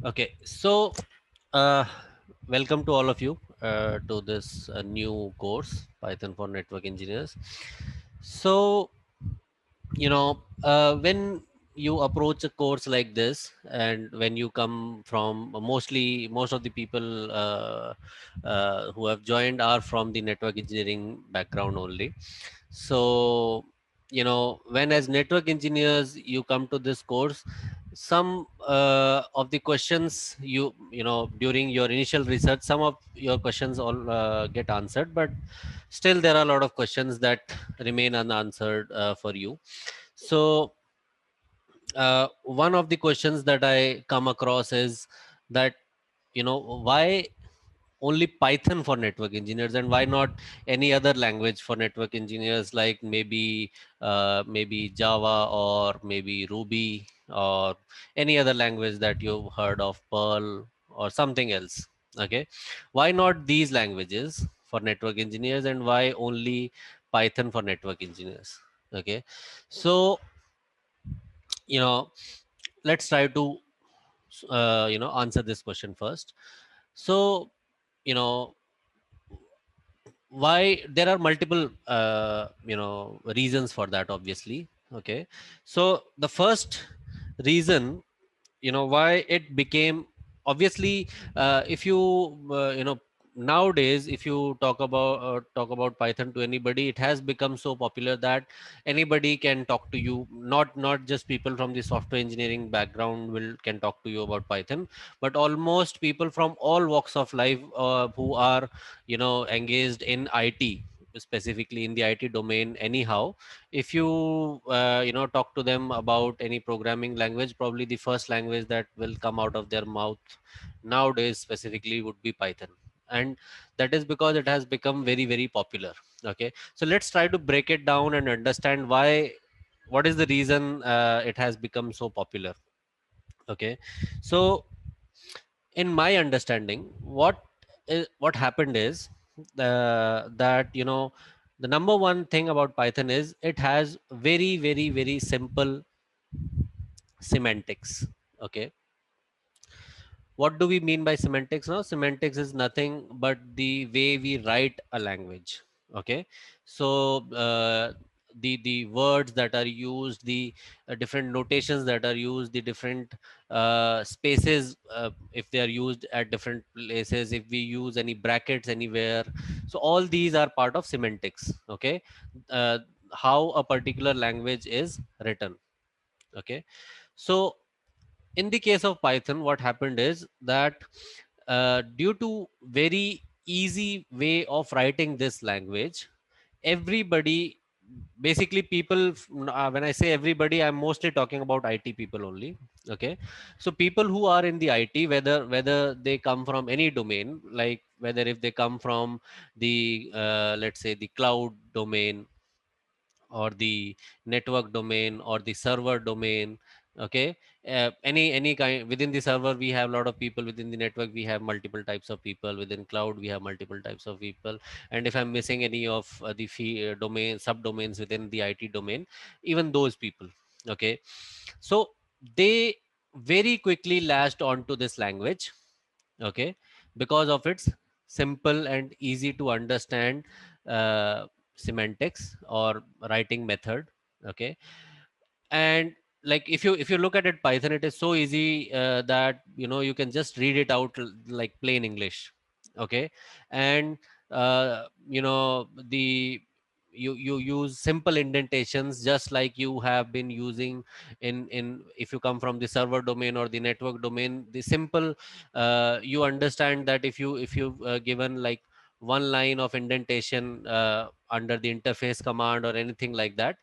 Okay, so uh, welcome to all of you to this new course, Python for Network Engineers. So, when you approach a course like this, and when you come from most of the people who have joined are from the network engineering background only. So, when as network engineers you come to this course, some of the questions during your initial research, some of your questions all get answered, but still there are a lot of questions that remain unanswered for you. So one of the questions that I come across is that, why only Python for network engineers, and why not any other language for network engineers, like maybe Java, or maybe Ruby, or any other language that you've heard of, Perl or something else. Okay, why not these languages for network engineers, and why only Python for network engineers? Okay, so you know let's try to answer this question first. So, you know why there are multiple reasons for that, obviously. Okay, so the first reason, why it became, obviously, if you nowadays, if you talk about Python to anybody, it has become so popular that anybody can talk to you. Not just people from the software engineering background will can talk to you about Python, but almost people from all walks of life who are engaged in IT, specifically in the IT domain anyhow. If you talk to them about any programming language, probably the first language that will come out of their mouth nowadays specifically would be Python. And that is because it has become very, very popular. Okay, so let's try to break it down and understand what is the reason it has become so popular. Okay, so in my understanding, what happened is that the number one thing about Python is it has very, very, very simple semantics. Okay, what do we mean by semantics? Now, semantics is nothing but the way we write a language. Okay, so the words that are used, the different notations that are used, the different spaces, if they are used at different places, if we use any brackets anywhere, so all these are part of semantics. Okay, uh, how a particular language is written. Okay, so in the case of Python, what happened is that due to very easy way of writing this language, everybody, basically people, when I say everybody, I'm mostly talking about IT people only. Okay, so people who are in the IT, whether they come from any domain, like whether if they come from the let's say the cloud domain, or the network domain, or the server domain. Okay, any kind. Within the server we have a lot of people, within the network we have multiple types of people, within cloud we have multiple types of people. And if I'm missing any of the domain subdomains within the IT domain, even those people. Okay, so they very quickly latched onto this language. Okay, because of its simple and easy to understand uh, semantics or writing method. Okay, and like if you look at it, Python, it is so easy that you can just read it out like plain English. Okay, and the you use simple indentations, just like you have been using in if you come from the server domain or the network domain. The simple, you understand that if you given like one line of indentation under the interface command or anything like that,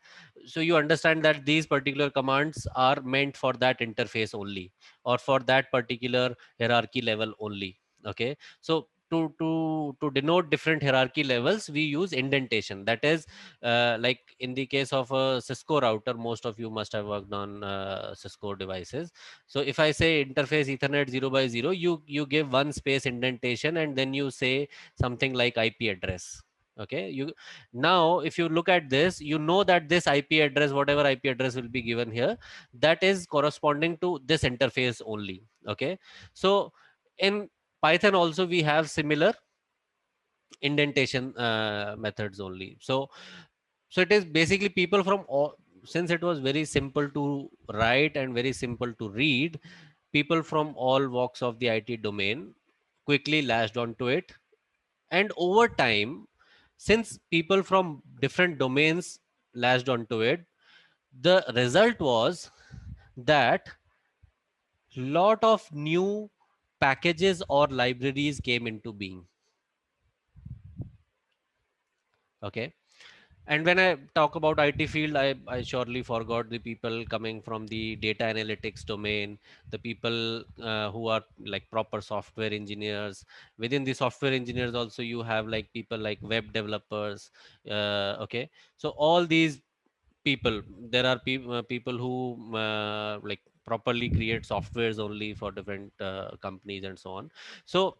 so you understand that these particular commands are meant for that interface only, or for that particular hierarchy level only. Okay, so to denote different hierarchy levels, we use indentation. That is, like in the case of a Cisco router, most of you must have worked on Cisco devices. So if I say interface Ethernet 0 by 0, you give one space indentation, and then you say something like IP address. Okay, you now if you look at this, you know that this IP address, whatever IP address will be given here, that is corresponding to this interface only. Okay, so in Python also we have similar indentation methods only. So it is basically people from all, since it was very simple to write and very simple to read, people from all walks of the IT domain quickly latched onto it. And over time, since people from different domains latched onto it, the result was that lot of new packages or libraries came into being. Okay. And when I talk about IT field, I surely forgot the people coming from the data analytics domain, the people who are like proper software engineers. Within the software engineers also you have like people like web developers. Okay, so all these people, there are people who like properly create softwares only for different companies and so on. So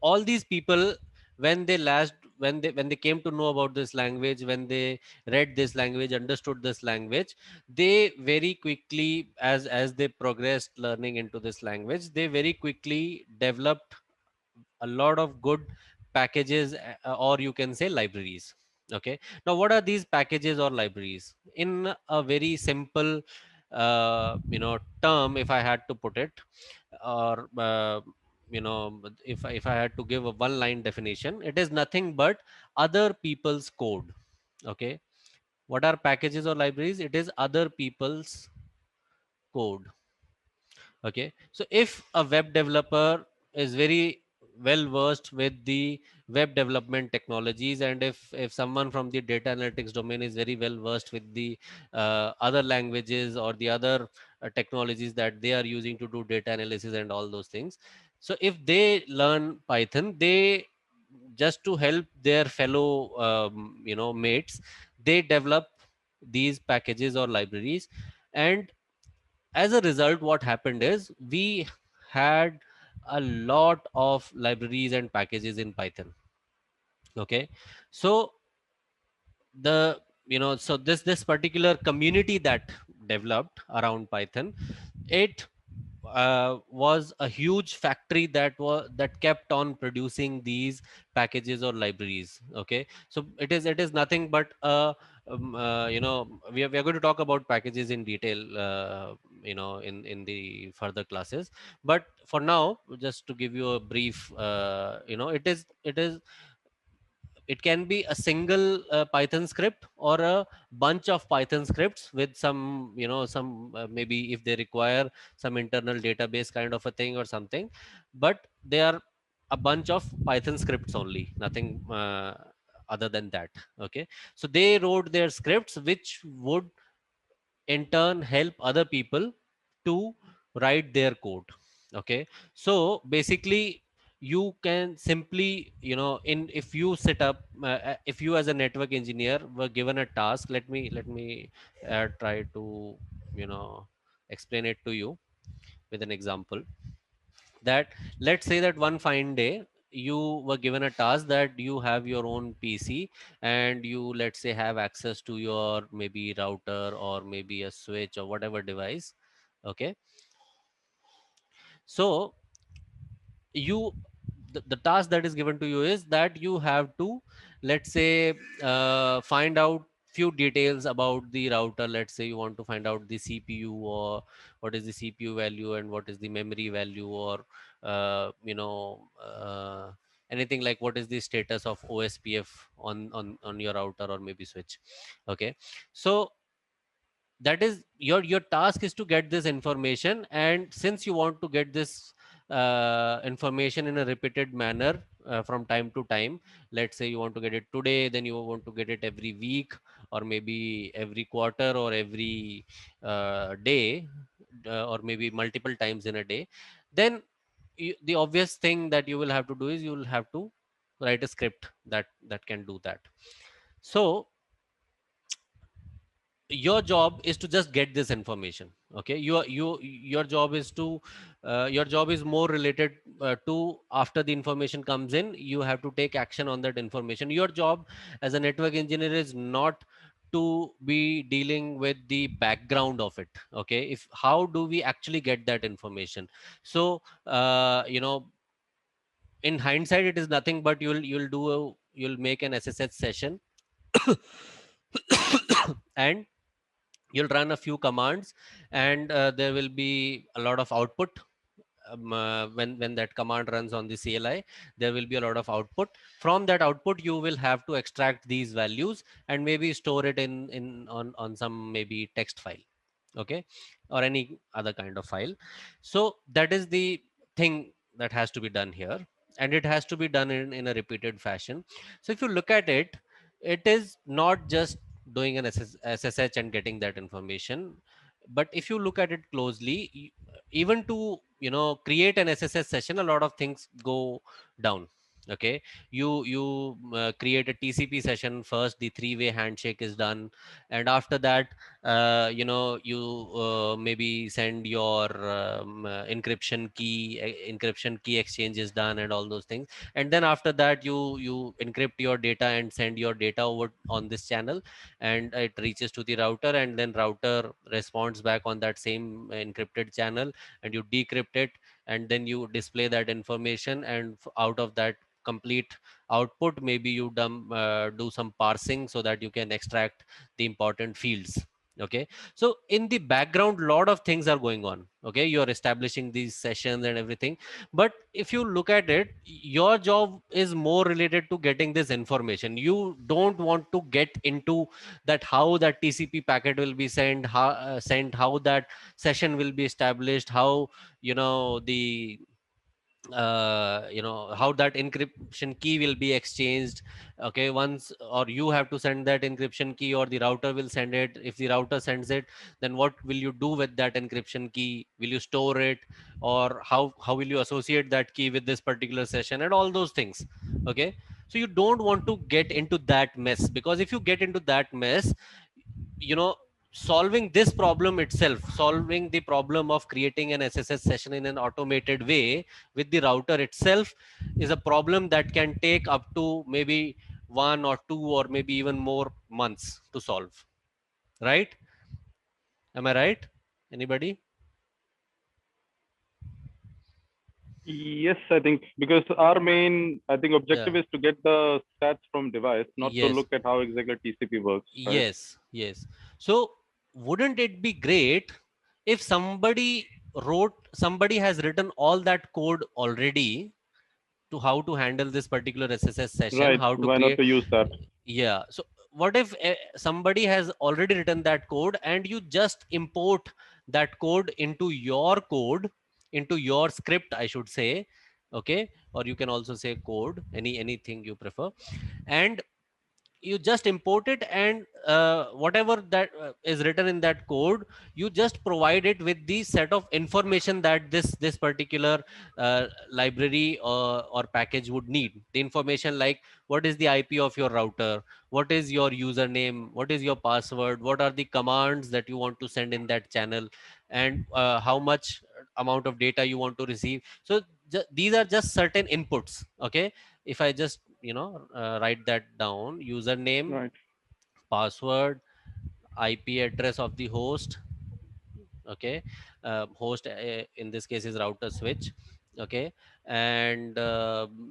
all these people, when they last when they came to know about this language, when they read this language, understood this language, they very quickly, as they progressed learning into this language, they very quickly developed a lot of good packages, or you can say libraries. Okay, now what are these packages or libraries? In a very simple term, if I had to put it, or if I had to give a one line definition, it is nothing but other people's code. Okay, what are packages or libraries? It is other people's code. Okay, so if a web developer is very well versed with the web development technologies, and if someone from the data analytics domain is very well versed with the other languages or the other technologies that they are using to do data analysis and all those things, so if they learn Python, they, just to help their fellow mates, they develop these packages or libraries. And as a result, what happened is we had a lot of libraries and packages in Python. Okay, so the so this particular community that developed around Python, it was a huge factory that kept on producing these packages or libraries. Okay, so it is nothing but we are going to talk about packages in detail in the further classes. But for now, just to give you a brief, it is it can be a single Python script or a bunch of Python scripts with some some maybe if they require some internal database kind of a thing or something. But they are a bunch of Python scripts only, nothing other than that. Okay, so they wrote their scripts which would in turn help other people to write their code. Okay, so basically you can simply in if you set up if you as a network engineer were given a task, let me try to you know explain it to you with an example. That, let's say that one fine day you were given a task that you have your own PC, and you, let's say, have access to your maybe router or maybe a switch or whatever device. Okay, so you the task that is given to you is that you have to, let's say, find out few details about the router. Let's say you want to find out the CPU, or what is the CPU value and what is the memory value, or anything like what is the status of OSPF on your router or maybe switch. Okay, so that is your task is to get this information. And since you want to get this information in a repeated manner from time to time, let's say you want to get it today, then you want to get it every week, or maybe every quarter, or every day, or maybe multiple times in a day, then the obvious thing that you will have to do is you will have to write a script that can do that. So your job is to just get this information. Okay, your job is to your job is more related to, after the information comes in, you have to take action on that information. Your job as a network engineer is not to be dealing with the background of it. Okay, if how do we actually get that information? So in hindsight, it is nothing but you'll make an SSH session and you'll run a few commands, and there will be a lot of output. When that command runs on the CLI, there will be a lot of output. From that output, you will have to extract these values and maybe store it in on some maybe text file. Okay, or any other kind of file. So that is the thing that has to be done here, and it has to be done in a repeated fashion. So if you look at it, it is not just doing an SSH and getting that information, but if you look at it closely, even to create an SSH session, a lot of things go down. Okay, you create a TCP session first, the three-way handshake is done, and after that you maybe send your encryption key exchange is done and all those things. And then after that, you encrypt your data and send your data over on this channel, and it reaches to the router, and then router responds back on that same encrypted channel, and you decrypt it, and then you display that information, and out of that complete output, maybe you do some parsing so that you can extract the important fields. Okay, so in the background, lot of things are going on. Okay, you're establishing these sessions and everything, but if you look at it, your job is more related to getting this information. You don't want to get into that how that TCP packet will be sent, how that session will be established, how the how that encryption key will be exchanged. Okay, once, or you have to send that encryption key, or the router will send it. If the router sends it, then what will you do with that encryption key? Will you store it, or how will you associate that key with this particular session, and all those things? Okay, so you don't want to get into that mess, because if you get into that mess, you know solving this problem itself, solving the problem of creating an SSH session in an automated way with the router itself, is a problem that can take up to maybe 1 or 2 or maybe even more months to solve. Right? Am I right? Anybody? Yes, I think because our main, I think, Yeah. objective is to get the stats from device, not to Yes. look at how exactly TCP works, right? Yes. So wouldn't it be great if somebody has written all that code already, to how to handle this particular SSS session, Right. how to Why not create. to use that? Yeah. So what if somebody has already written that code, and you just import that code into your script, I should say. Okay, or you can also say code, anything you prefer, and you just import it, and whatever that is written in that code, you just provide it with the set of information that this particular library or package would need. The information like, what is the IP of your router, what is your username, what is your password, what are the commands that you want to send in that channel, and how much amount of data you want to receive. So these are just certain inputs. Okay, if I just write that down: username, Right. password, IP address of the host. Okay, host in this case is router switch. Okay, and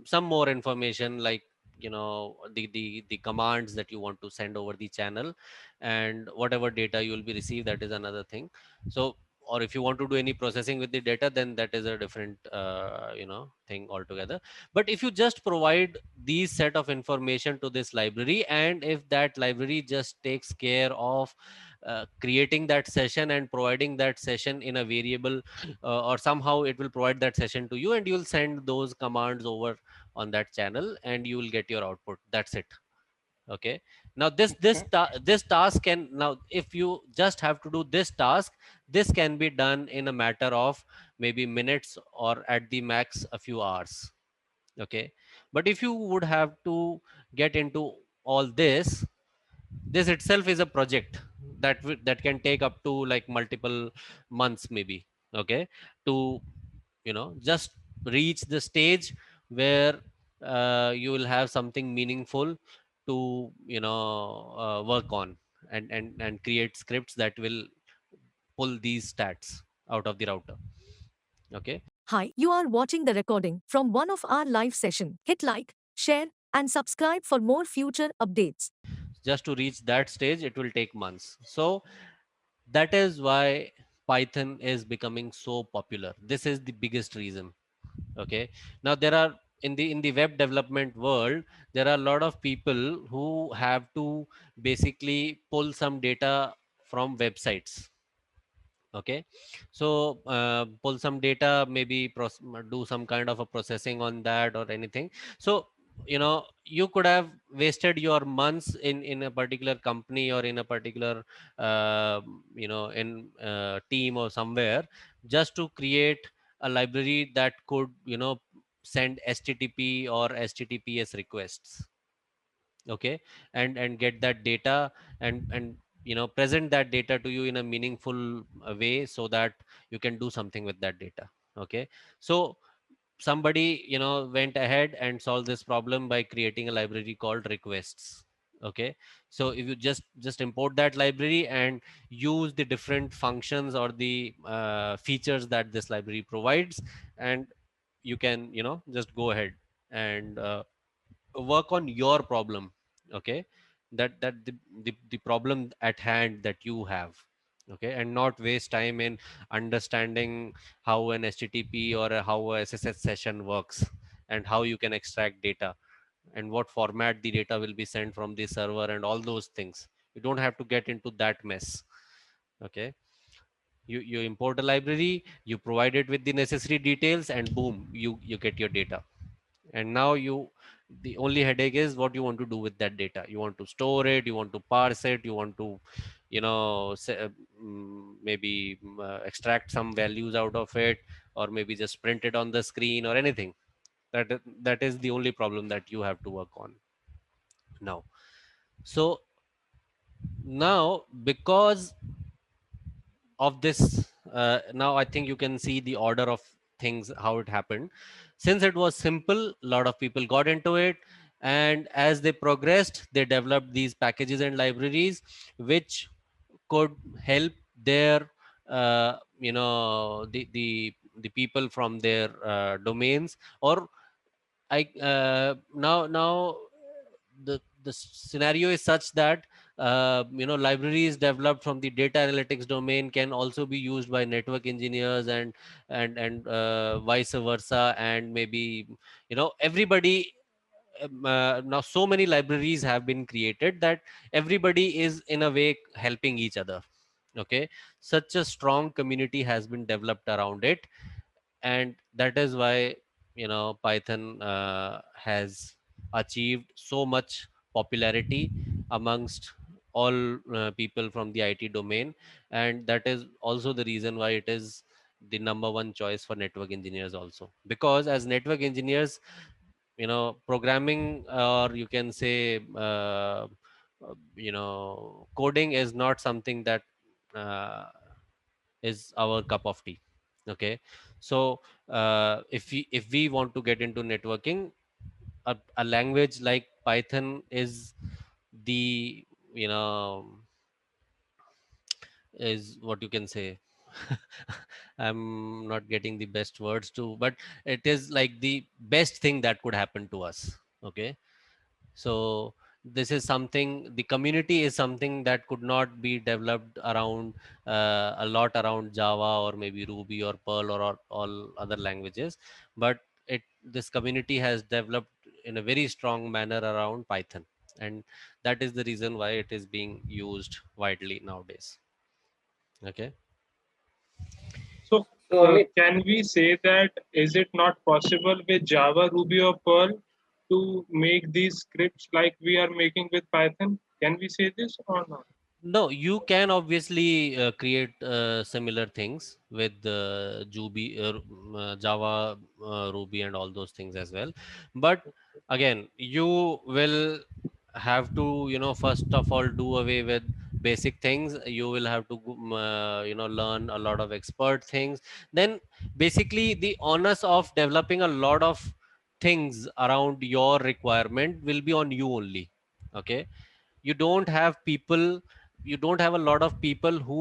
some more information like the commands that you want to send over the channel, and whatever data you will be received, that is another thing. So, or if you want to do any processing with the data, then that is a different thing altogether. But if you just provide these set of information to this library, and if that library just takes care of creating that session and providing that session in a variable, or somehow it will provide that session to you, and you'll send those commands over on that channel, and you will get your output. That's it. Okay, now Okay. this task can, now if you just have to do this task, this can be done in a matter of maybe minutes, or at the max a few hours. Okay, but if you would have to get into all this, this itself is a project. that can take up to like multiple months maybe, okay, to just reach the stage where you will have something meaningful to work on, and create scripts that will pull these stats out of the router. Okay. Hi, you are watching the recording from one of our live session. Hit like, share, and subscribe for more future updates. Just to reach that stage it will take months. So that is why Python is becoming so popular. This is the biggest reason. Okay. Now there are, in the web development world, there are a lot of people who have to basically pull some data from websites. Okay. So pull some data, maybe do some kind of a processing on that or anything. So you could have wasted your months in a particular company or in a particular in team or somewhere, just to create a library that could send http or https requests. Okay. And get that data, and present that data to you in a meaningful way, so that you can do something with that data. Okay. So somebody went ahead and solved this problem by creating a library called requests. Okay. So if you just import that library and use the different functions or the features that this library provides, and you can just go ahead and work on your problem. Okay. The problem at hand that you have. Okay. And not waste time in understanding how an http or how a sss session works, and how you can extract data, and what format the data will be sent from the server, and all those things. You don't have to get into that mess. Okay. You import a library, you provide it with the necessary details, and boom, you get your data. And now the only headache is what you want to do with that data. You want to store it, you want to parse it, you want to maybe extract some values out of it, or maybe just print it on the screen or anything. That is the only problem that you have to work on now. So now, because of this, now I think you can see the order of things, how it happened. Since it was simple, a lot of people got into it, and as they progressed, they developed these packages and libraries which could help their the people from their domains. Or now the scenario is such that libraries developed from the data analytics domain can also be used by network engineers, and vice versa, and maybe everybody. Now so many libraries have been created that everybody is in a way helping each other. Okay. Such a strong community has been developed around it, and that is why Python has achieved so much popularity amongst all people from the IT domain. And that is also the reason why it is the number one choice for network engineers also, because as network engineers, programming, or you can say coding is not something that uh, is our cup of tea. Okay. So if we want to get into networking, a language like Python is the you know is what you can say. I'm not getting the best words to, but it is like the best thing that could happen to us. Okay. So this is something, the community is something that could not be developed around a lot around Java or maybe Ruby or Perl, or all other languages, but this community has developed in a very strong manner around Python, and that is the reason why it is being used widely nowadays. Okay. So, So, Amit, can we say that is it not possible with Java, Ruby, or Perl to make these scripts like we are making with Python? Can we say this or not? No, you can obviously create similar things with Java, Ruby, and all those things as well. But again, you will have to, first of all, do away with basic things. You will have to learn a lot of expert things. Then basically the onus of developing a lot of things around your requirement will be on you only. Okay, you don't have people, you don't have a lot of people who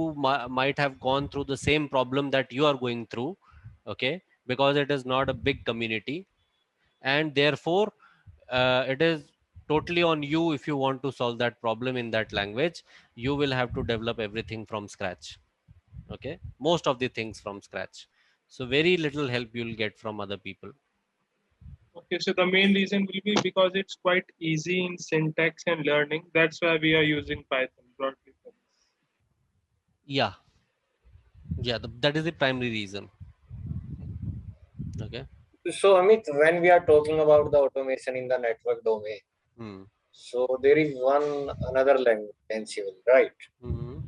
might have gone through the same problem that you are going through. Okay, because it is not a big community, and therefore it is totally on you. If you want to solve that problem in that language, you will have to develop everything from scratch. Okay, most of the things from scratch. So very little help you'll get from other people. Okay, so the main reason will be because it's quite easy in syntax and learning. That's why we are using Python broadly for this. Yeah, yeah, that is the primary reason. Okay. So, Amit, when we are talking about the automation in the network domain, Hmm. so there is one another language, Ansible, right? Hmm.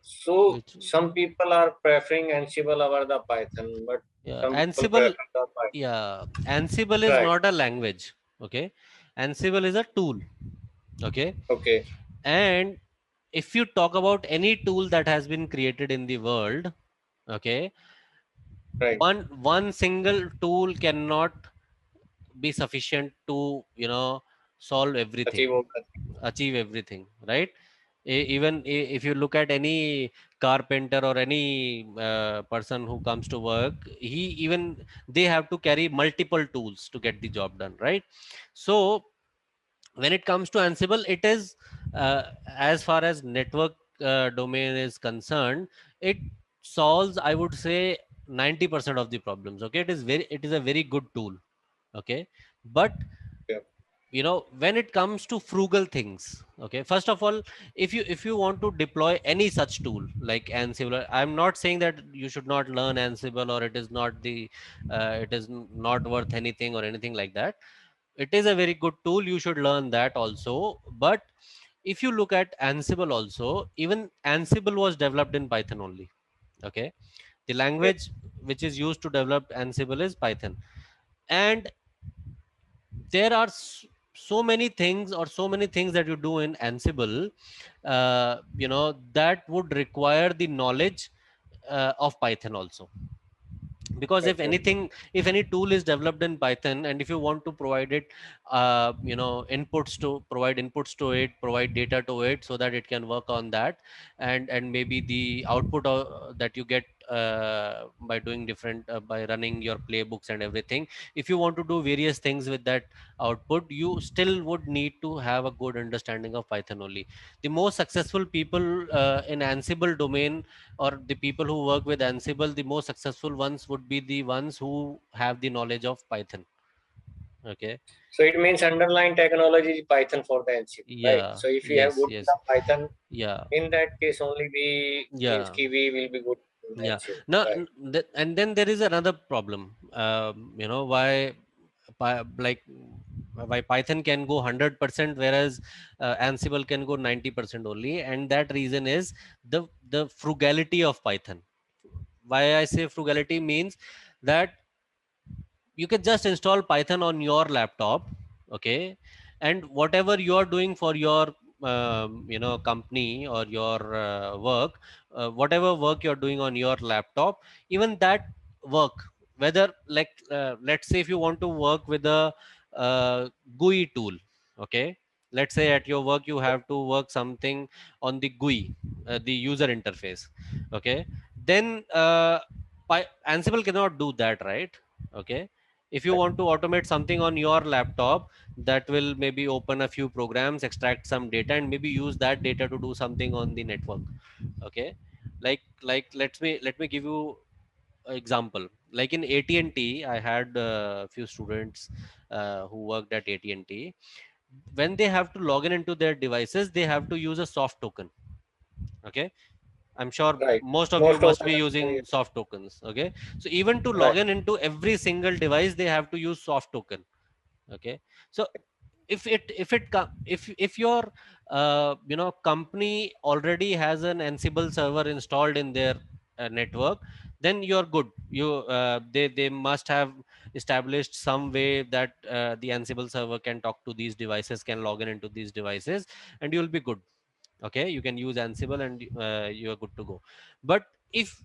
So Which, some people are preferring Ansible over the Python, but yeah, some people Ansible. prefer the Python. Yeah, Ansible is Right. not a language. Okay, Ansible is a tool. Okay, Okay. and if you talk about any tool that has been created in the world, okay, Right. one single tool cannot be sufficient to solve everything, Achieve all the achieve everything, right? Even if you look at any carpenter or any person who comes to work, he even they have to carry multiple tools to get the job done, right? So when it comes to Ansible, it is as far as network domain is concerned, it solves, I would say, 90% of the problems. Okay, it is a very good tool. Okay, but yeah. when it comes to frugal things, okay, first of all, if you want to deploy any such tool like Ansible, I'm not saying that you should not learn Ansible, or it is not the it is not worth anything or anything like that. It is a very good tool, you should learn that also. But if you look at Ansible also, even Ansible was developed in Python only. Okay, the Okay. language which is used to develop Ansible is Python. And there are so many things, or so many things that you do in Ansible, that would require the knowledge of Python also. Because if Okay. anything, if any tool is developed in Python, and if you want to provide it inputs to provide inputs to it, provide data to it, so that it can work on that, and maybe the output that you get by doing different by running your playbooks and everything, if you want to do various things with that output, you still would need to have a good understanding of Python only. The most successful people in Ansible domain, or the people who work with Ansible, the most successful ones would be the ones who have the knowledge of Python. Okay. So it means underlying technology is Python for the Ansible, right? Yeah. So if you have Yes. good Yes. enough Python, Yeah. in that case only we means Yeah. we will be good in Yeah. Ansible, Now, right? and then there is another problem. Why, like, why Python can go 100%, whereas Ansible can go 90% only, and that reason is the frugality of Python. Why I say frugality means that you can just install Python on your laptop. Okay, and whatever you are doing for your company or your work, whatever work you're doing on your laptop, even that work, whether, like, let's say if you want to work with a GUI tool. Okay, let's say at your work you have to work something on the GUI, the user interface. Okay, then Ansible cannot do that, right? Okay, if you Right. want to automate something on your laptop, that will maybe open a few programs, extract some data, and maybe use that data to do something on the network. Okay, like let me give you an example. Like in AT&T, I had a few students who worked at AT&T. When they have to log in into their devices, they have to use a soft token. Okay, I'm sure Right. most of you Most of must the be company, using soft tokens. Okay, so even to log right. in into every single device, they have to use soft token. Okay, so if your company already has an Ansible server installed in their network, then you're good. They must have established some way that the Ansible server can talk to these devices, can log in into these devices, and you'll be good. Okay, you can use Ansible and you are good to go. But if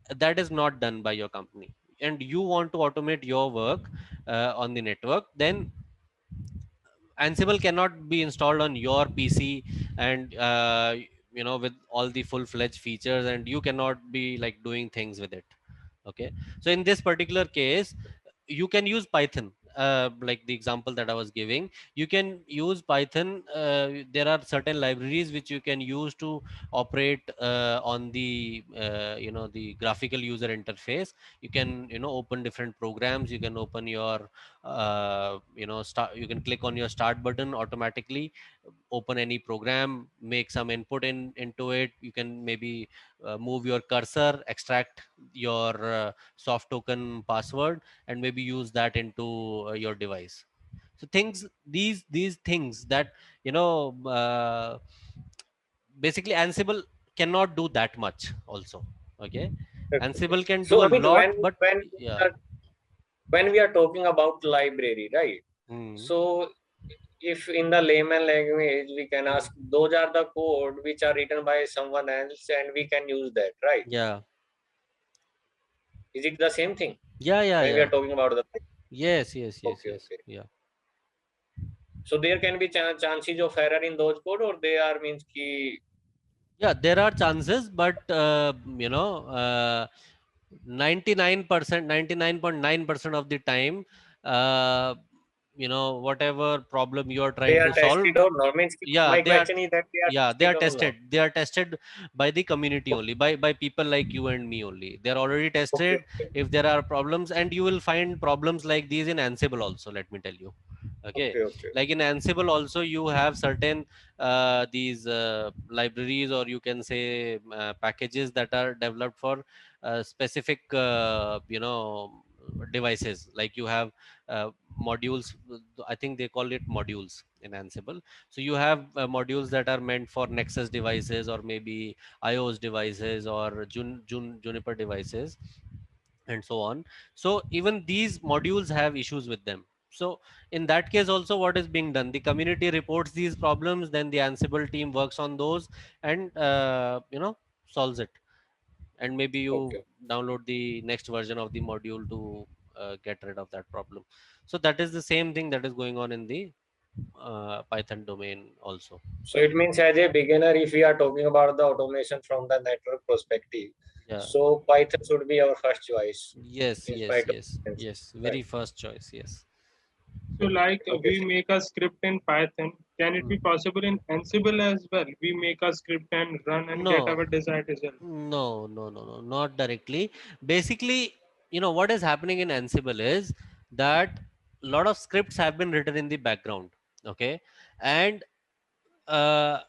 that is not done by your company and you want to automate your work on the network, then Ansible cannot be installed on your PC and with all the full-fledged features, and you cannot be like doing things with it. Okay, so in this particular case, you can use Python, like the example that I was giving. You can use Python. There are certain libraries which you can use to operate on the the graphical user interface. You can open different programs. You can open your start. You can click on your start button automatically, open any program, make some input into it. You can maybe move your cursor, extract your soft token password, and maybe use that into your device. So these things that you know basically Ansible cannot do that much also. Okay, Okay, okay. Ansible can So do a Amit, lot, but we yeah. are, when we are talking about library, right? Hmm. So if in the layman language we can Hmm. ask, those are the code which are written by someone else and we can use that, right? Yeah, Is it the same thing yeah, yeah, when we are yeah. talking about the? Yes, yes, yes, Okay, yes. okay. Yeah. So there can be chances of error in those code, or they are means ki. Yeah, there are chances, but 99%, 99.9% of the time, uh, whatever problem you are They trying are to solve, tested or not? Means ki, yeah, my they are. question is that they are Yeah, they are tested or not? tested. They are tested by the community only, by people like you and me only. They are already Okay, tested. okay, If there are problems, and you will find problems like these in Ansible also. Let me tell you. Okay, okay, okay. like in Ansible also, you have certain these libraries, or you can say packages that are developed for specific devices. Like you have modules. I think they call it modules in Ansible. So you have modules that are meant for Nexus devices, or maybe iOS devices, or Juniper devices, and so on. So even these modules have issues with them. So in that case also, what is being done, the community reports these problems, then the Ansible team works on those, and solves it. And maybe you Okay. download the next version of the module to get rid of that problem. So that is the same thing that is going on in the Python domain also. So it means as a beginner, if we are talking about the automation from the network perspective, Yeah. so Python should be our first choice Yes, in yes, spite of yes, differences, yes. right? Very first choice. Yes. So, like Okay, we sir. make a script in Python, can it Hmm. be possible in Ansible as well? We make a script and run and get No, our desired result. no, no, no, no, not directly. Basically, what is happening in Ansible is that a lot of scripts have been written in the background. Okay, and uh,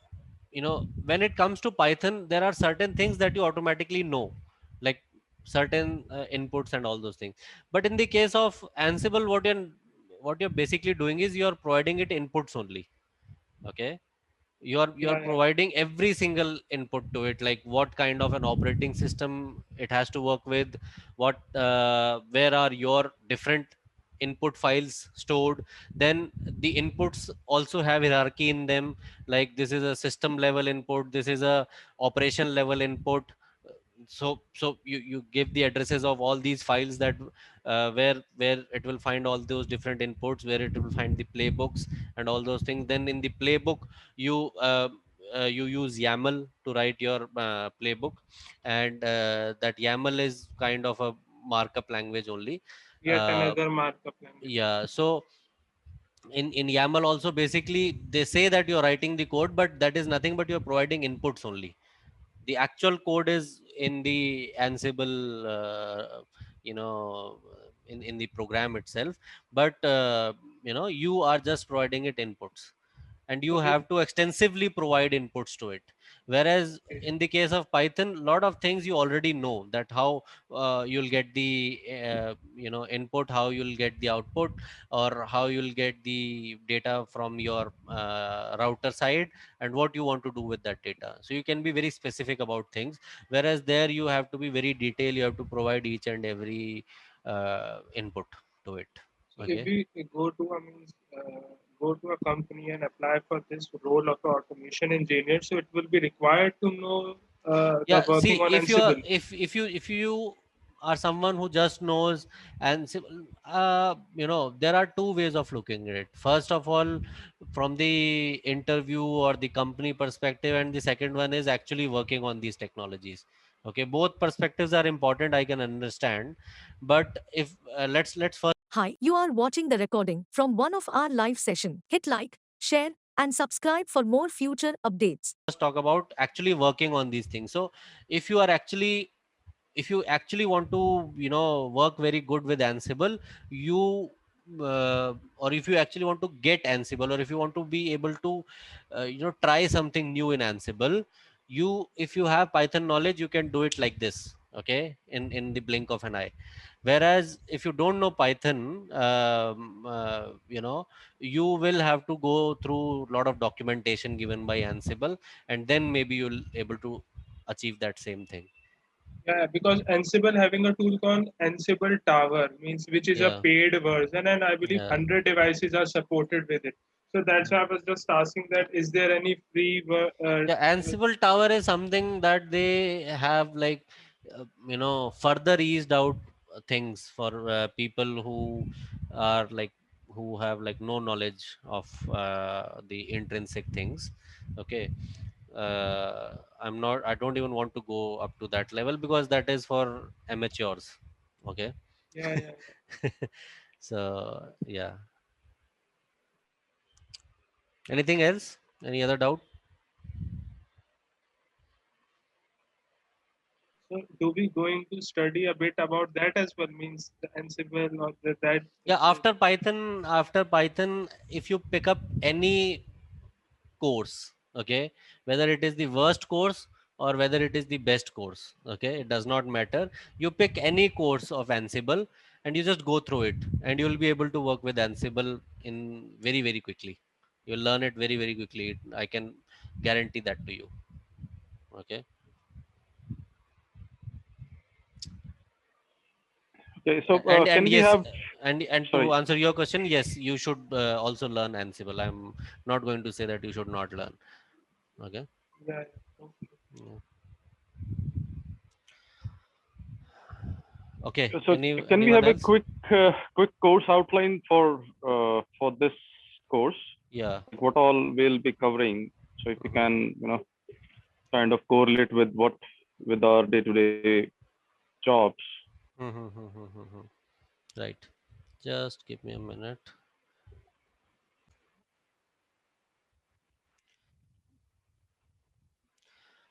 when it comes to Python, there are certain things that you automatically know, like certain inputs and all those things. But in the case of Ansible, what you're basically doing is you're providing it inputs only. Okay, you're Yeah, yeah. providing every single input to it, like what kind of an operating system it has to work with, what where are your different input files stored. Then the inputs also have hierarchy in them, like this is a system level input, this is a operation level input. So you give the addresses of all these files, that where it will find all those different inputs, where it will find the playbooks and all those things. Then in the playbook, you use YAML to write your playbook, and that YAML is kind of a markup language only. Yet uh, another markup language. yeah, so in YAML also, basically they say that you're writing the code, but that is nothing but you're providing inputs only. The actual code is in the Ansible, in the program itself. But you are just providing it inputs, and you Okay. have to extensively provide inputs to it. Whereas Okay. in the case of Python, a lot of things you already know, that how you'll get the input, how you'll get the output, or how you'll get the data from your router side, and what you want to do with that data. So you can be very specific about things, whereas there you have to be very detailed. You have to provide each and every input to it. So if Okay. we go to, go to a company and apply for this role of automation engineer, so it will be required to know the Yeah, see, working on if you are Ansible. if you are someone who just knows there are two ways of looking at it. First of all, from the interview or the company perspective, and the second one is actually working on these technologies. Okay, both perspectives are important, I can understand, but if let's first Hi, you are watching the recording from one of our live session. Hit like, share, and subscribe for more future updates. talk about actually working on these things. So if you are actually if you actually want to work very good with Ansible, you or if you actually want to get Ansible, or if you want to be able to try something new in Ansible, if you have Python knowledge, you can do it like this, okay, in the blink of an eye. Whereas if you don't know Python, you will have to go through a lot of documentation given by Ansible, and then maybe you'll able to achieve that same thing. Yeah, because Ansible having a tool called Ansible Tower means which is a Yeah. paid version, and I believe Yeah. 100 devices are supported with it. So that's why I was just asking that is there any free Yeah, Ansible Tower is something that they have like further eased out things for people who are like who have like no knowledge of the intrinsic things. Okay. I don't even want to go up to that level because that is for amateurs. Okay. yeah, yeah. So yeah. Anything else? Any other doubt? So do we going to study a bit about that as well? Means the Ansible or that Yeah, itself? after Python, if you pick up any course, okay, whether it is the worst course or whether it is the best course, okay, it does not matter. You pick any course of Ansible and you just go through it, and you will be able to work with Ansible in very, very quickly. You'll learn it very, very quickly. I can guarantee that to you. Okay. Okay, so And can we yes, have, and to sorry, answer your question, yes, you should also learn Ansible. I'm not going to say that you should not learn. Okay. Yeah, yeah. Okay. Yeah. Okay. so can we Anyone have a else? quick course outline for this course? Yeah. Like what all we'll be covering. So if you Mhm. can, kind of correlate with with our day-to-day jobs. Right. Just give me a minute.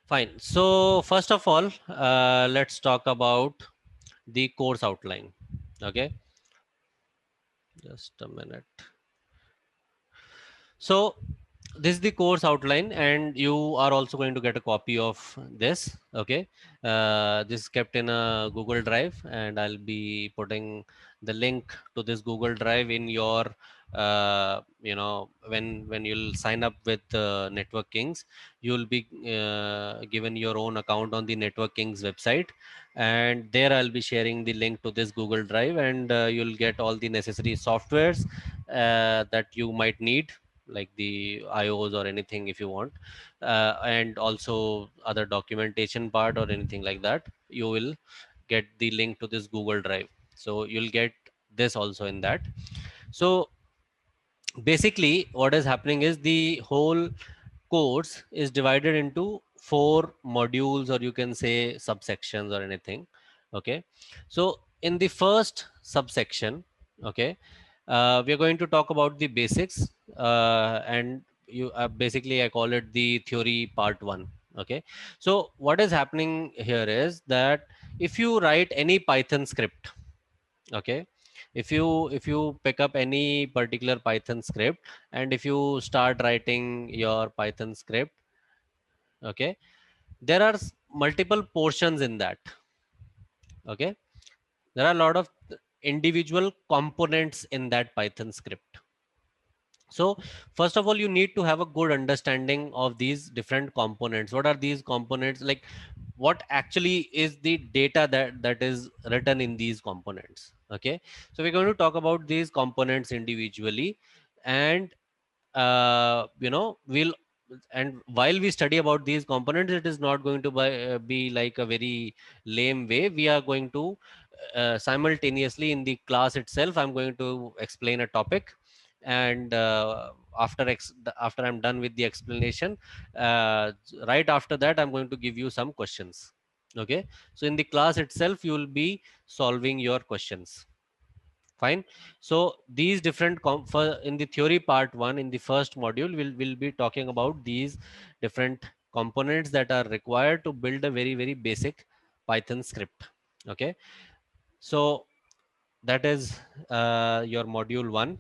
Fine. So first of all, let's talk about the course outline. Okay. Just a minute. So this is the course outline, and you are also going to get a copy of this. Okay. This is kept in a Google Drive, and I'll be putting the link to this Google Drive in your when you'll sign up with Network Kings, you'll be given your own account on the Network Kings website, and there I'll be sharing the link to this Google Drive, and you'll get all the necessary softwares that you might need, like the IOs or anything if you want, and also other documentation part or anything like that. You will get the link to this Google Drive. So you'll get this also in that. So basically, what is happening is the whole course is divided into 4 modules, or you can say subsections or anything. Okay. So in the first subsection, okay, we are going to talk about the basics, and you basically I call it the theory part 1. Okay. So what is happening here is that if you write any Python script, okay, if you pick up any particular Python script, and if you start writing your Python script, okay, there are multiple portions in that. Okay, there are a lot of individual components in that Python script. So first of all, you need to have a good understanding of these different components. What are these components? Like, what actually is the data that is written in these components? Okay, so we're going to talk about these components individually, and we'll, and while we study about these components, it is not going to be like a very lame way. We are going to simultaneously in the class itself, I'm going to explain a topic, and after I'm done with the explanation, uh, right after that I'm going to give you some questions. Okay, so in the class itself you will be solving your questions. Fine. So these different in the theory part one, in the first module, we'll be talking about these different components that are required to build a very basic Python script. Okay, so that is your module one.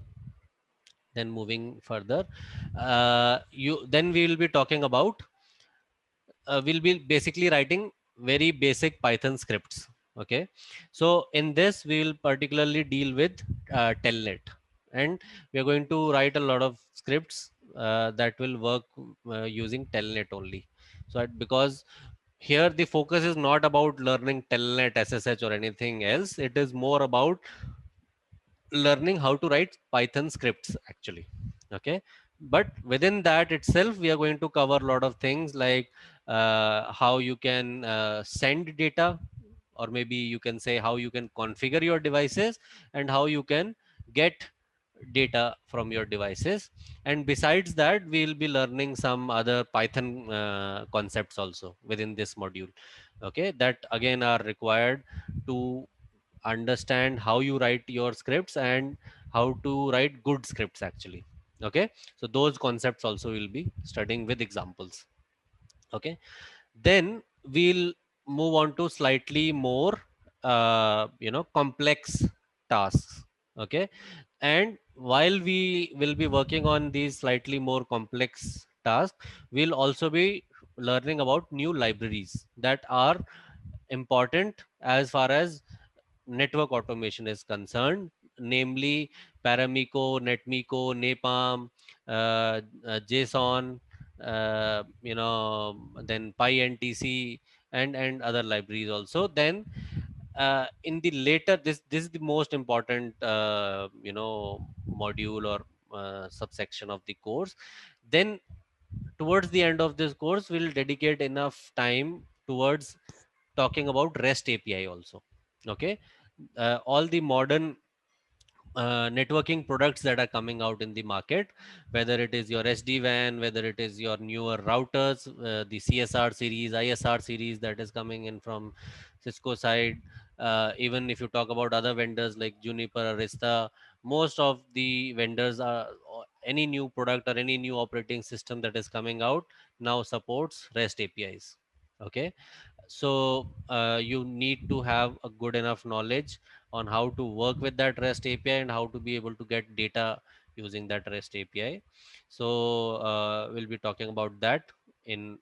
Then moving further, you then we will be talking about, we'll be basically writing very basic Python scripts. Okay, so in this we will particularly deal with Telnet, and we are going to write a lot of scripts that will work using Telnet only. So because here the focus is not about learning Telnet, SSH or anything else. It is more about learning how to write Python scripts actually. Okay, but within that itself we are going to cover a lot of things like how you can send data, or maybe you can say how you can configure your devices, and how you can get data from your devices. And besides that, we will be learning some other Python concepts also within this module. Okay, that again are required to understand how you write your scripts and how to write good scripts actually. Okay, so those concepts also will be studying with examples. Okay, then we'll move on to slightly more complex tasks. Okay, and while we will be working on these slightly more complex tasks, we'll also be learning about new libraries that are important as far as network automation is concerned, namely Paramiko, Netmiko, Napalm, JSON, then PyNTC, and other libraries also. Then in the later, this is the most important module or subsection of the course. Then towards the end of this course, we'll dedicate enough time towards talking about REST API also. Okay, all the modern networking products that are coming out in the market, whether it is your SD-WAN, whether it is your newer routers, the CSR series, ISR series that is coming in from Cisco side, even if you talk about other vendors like Juniper, Arista, most of the vendors are, any new product or any new operating system that is coming out now supports REST APIs. Okay, so you need to have a good enough knowledge on how to work with that REST API and how to be able to get data using that REST API. So we'll be talking about that in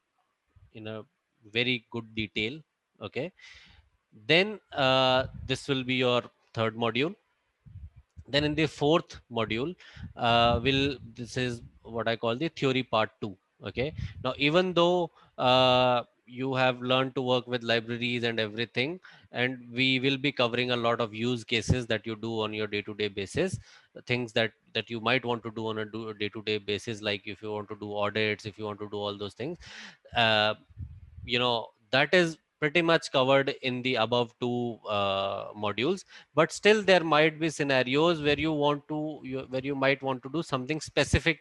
a very good detail. Okay, then this will be your third module. Then in the fourth module, will this is what I call the theory part 2. Okay, now even though you have learned to work with libraries and everything, and we will be covering a lot of use cases that you do on your day-to-day basis, things that you might want to do on a day-to-day basis, like if you want to do audits, if you want to do all those things, uh, that is pretty much covered in the above two modules. But still there might be scenarios where where you might want to do something specific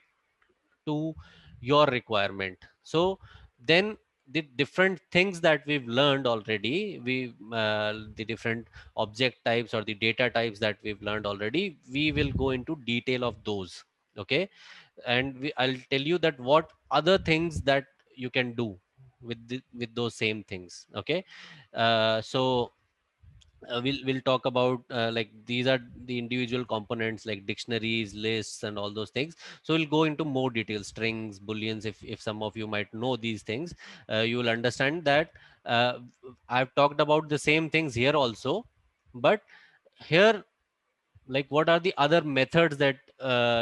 to your requirement. So then the different things that we've learned already, the different object types or the data types that we've learned already, we will go into detail of those. Okay, and I'll tell you that what other things that you can do with those same things. Okay, so we'll talk about like these are the individual components like dictionaries, lists, and all those things. So we'll go into more details, strings, booleans. If some of you might know these things, you will understand that uh, I've talked about the same things here also, but here, like, what are the other methods that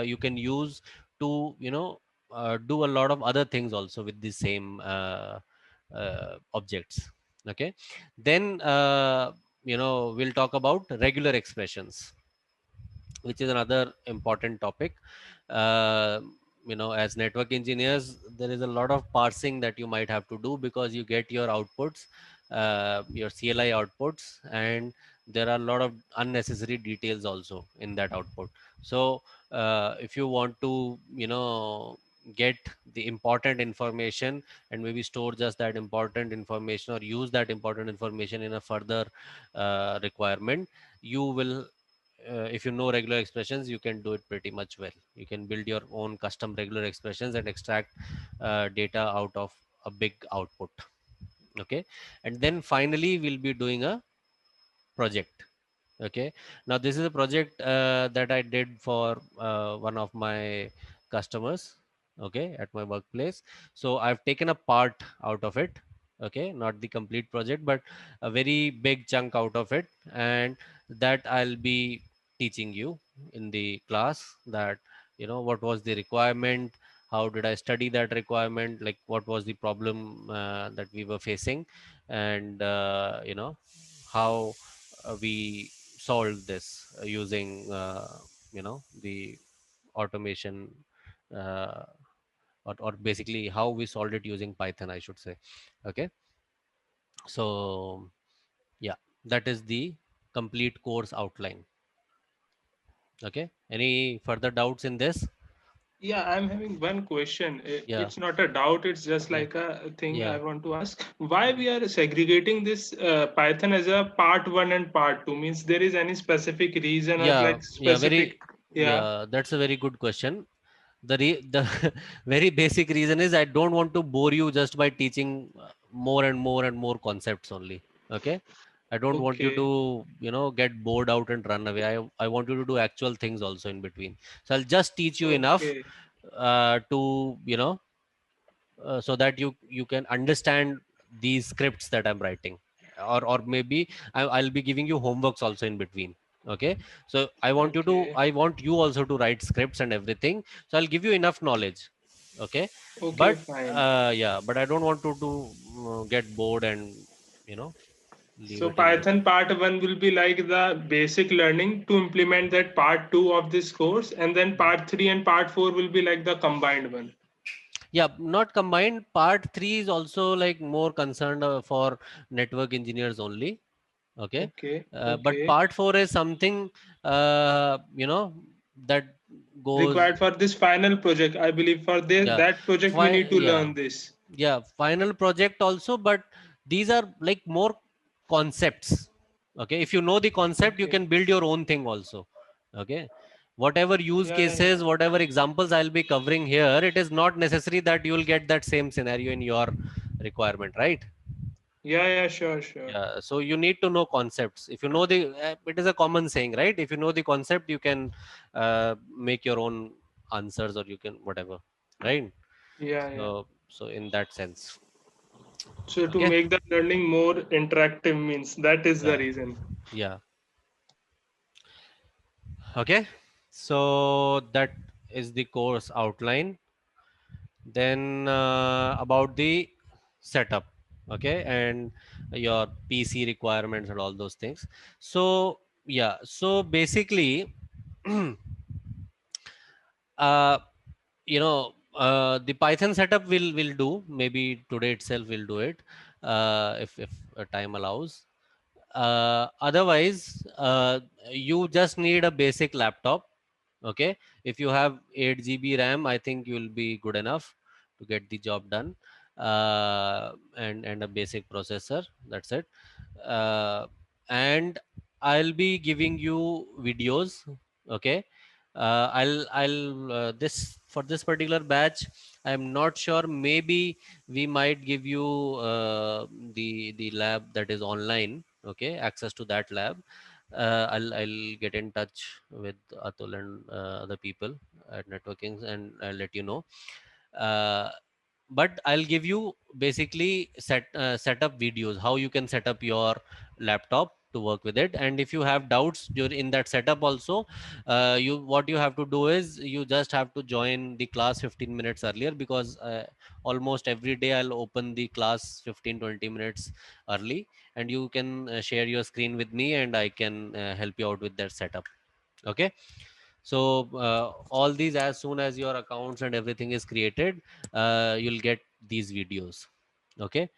you can use to do a lot of other things also with the same objects. Okay, then we'll talk about regular expressions, which is another important topic. uh, as network engineers, there is a lot of parsing that you might have to do, because you get your outputs, your CLI outputs, and there are a lot of unnecessary details also in that output. So if you want to get the important information and maybe store just that important information, or use that important information in a further requirement, you will if you know regular expressions, you can do it pretty much well. You can build your own custom regular expressions and extract data out of a big output. Okay. And then finally we'll be doing a project. Okay. Now this is a project that I did for one of my customers, okay, at my workplace. So I've taken a part out of it, okay, not the complete project, but a very big chunk out of it, and that I'll be teaching you in the class. That what was the requirement, how did I study that requirement, like what was the problem that we were facing, and how we solved this using the automation, uh, or basically how we solved it using Python, I should say. Okay. So yeah, that is the complete course outline. Okay, any further doubts in this? Yeah, I'm having one question. Yeah. It's not a doubt, it's just Yeah. like a thing Yeah. I want to ask. Why we are segregating this Python as a part one and part two? Means there is any specific reason or Yeah. like Yeah. specific? Very. Yeah. Yeah, that's a very good question. The very basic reason is I don't want to bore you just by teaching more and more and more concepts only. Okay. I don't want you Okay. to get bored out and run away. I want you to do actual things also in between. So I'll just teach you enough Okay. to so that you can understand these scripts that I'm writing, or maybe I'll be giving you homeworks also in between. Okay. So Okay. I want you also to write scripts and everything, so I'll give you enough knowledge. Okay. Okay, But fine. yeah, but I don't want to get bored and you know leave So it in Python between. part one will be like the basic learning to implement that part two of this course, and then part three and part four will be like the combined one. Yeah, not combined. Part 3 is also like more concerned for network engineers only. Okay. Okay. But Okay. part 4 is something that goes. Required for this final project, I believe. For this Yeah. that project, we need to Yeah. learn this. Yeah, final project also, but these are like more concepts. Okay, if you know the concept, you Okay. can build your own thing also. Okay, whatever use Yeah. Yeah. cases, whatever examples I'll be covering here, it is not necessary that you will get that same scenario in your requirement, right? Yeah. Yeah. Sure. Sure. Yeah, so you need to know concepts. If you know the it is a common saying, right? If you know the concept, you can make your own answers, or you can whatever, right? Yeah. Yeah. So in that sense. So to Okay. make the learning more interactive means that is the Yeah. reason. Yeah. Okay. So that is the course outline. Then about the setup. Okay. And your PC requirements and all those things. So yeah. So basically, uh, the Python setup will do. Maybe today itself we'll do it if time allows. Otherwise, you just need a basic laptop. Okay. If you have 8 GB RAM, I think you'll be good enough to get the job done. And a basic processor. That's it. Uh, and I'll be giving you videos. Okay. I'll this for this particular batch, I'm not sure. Maybe we might give you the lab that is online. Okay, access to that lab. I'll get in touch with Atul and other people at networking, and I'll let you know. Uh, but I'll give you basically set up videos how you can set up your laptop to work with it. And if you have doubts during in that setup also, you what you have to do is you just have to join the class 15 minutes earlier, because almost every day I'll open the class 15-20 minutes early, and you can share your screen with me, and I can help you out with that setup. Okay. So all these, as soon as your accounts and everything is created, you'll get these videos. Okay.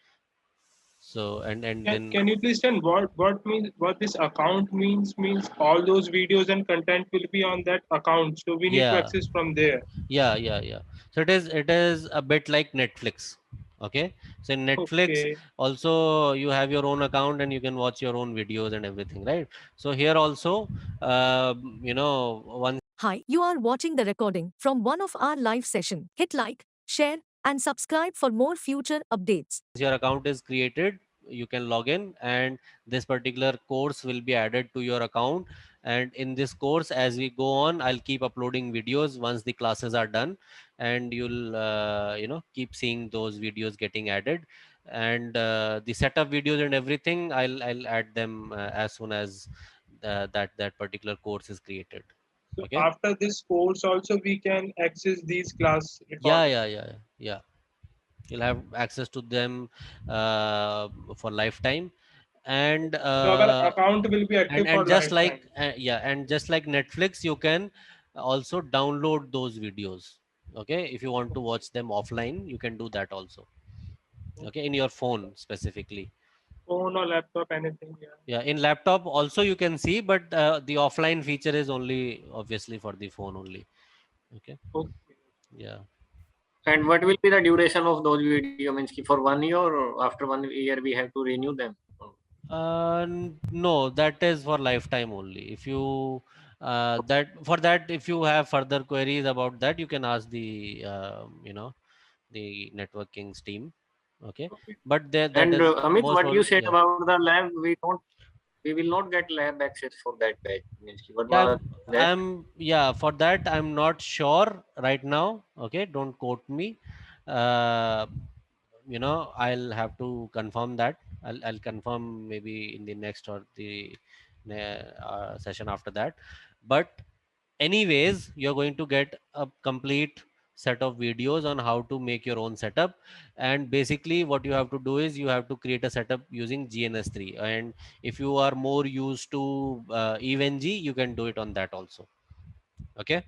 So and then Can you please tell what this account means? Means all those videos and content will be on that account, so we need to yeah, access from there. yeah. So it is a bit like Netflix. Okay. So in Netflix Okay. also you have your own account and you can watch your own videos and everything, right? So here also, once Hi, you are watching the recording from one of our live session. Hit like, share, and subscribe for more future updates. your account is created, you can log in, and this particular course will be added to your account. And in this course, as we go on, I'll keep uploading videos once the classes are done, and you'll keep seeing those videos getting added. And the setup videos and everything, I'll add them as soon as that particular course is created. So Okay. after this course, also we can access these class Yeah, recordings. yeah, yeah, yeah. You'll have access to them for lifetime. And So our account will be active for just like lifetime. and just like Netflix, you can also download those videos. Okay, if you want to watch them offline, you can do that also. Okay, in your phone specifically. Phone or laptop, anything. Yeah. Yeah, in laptop also you can see, but the offline feature is only obviously for the phone only. Okay. Okay. Yeah. And what will be the duration of those video? Means ki for 1 year, or after 1 year we have to renew them? No, that is for lifetime only. If you if you have further queries about that, you can ask the networking team. Okay, Okay. but there that And is Amit, most what you probably, said yeah. about the lab, we will not get lab access for that batch. Means ki what Yeah, was that? for that I'm not sure right now. Okay, don't quote me. Uh, I'll have to confirm that. I'll confirm maybe in the next or the session after that. But anyways, you're going to get a complete set of videos on how to make your own setup. And basically what you have to do is you have to create a setup using GNS3. And if you are more used to EVNG, you can do it on that also. Okay,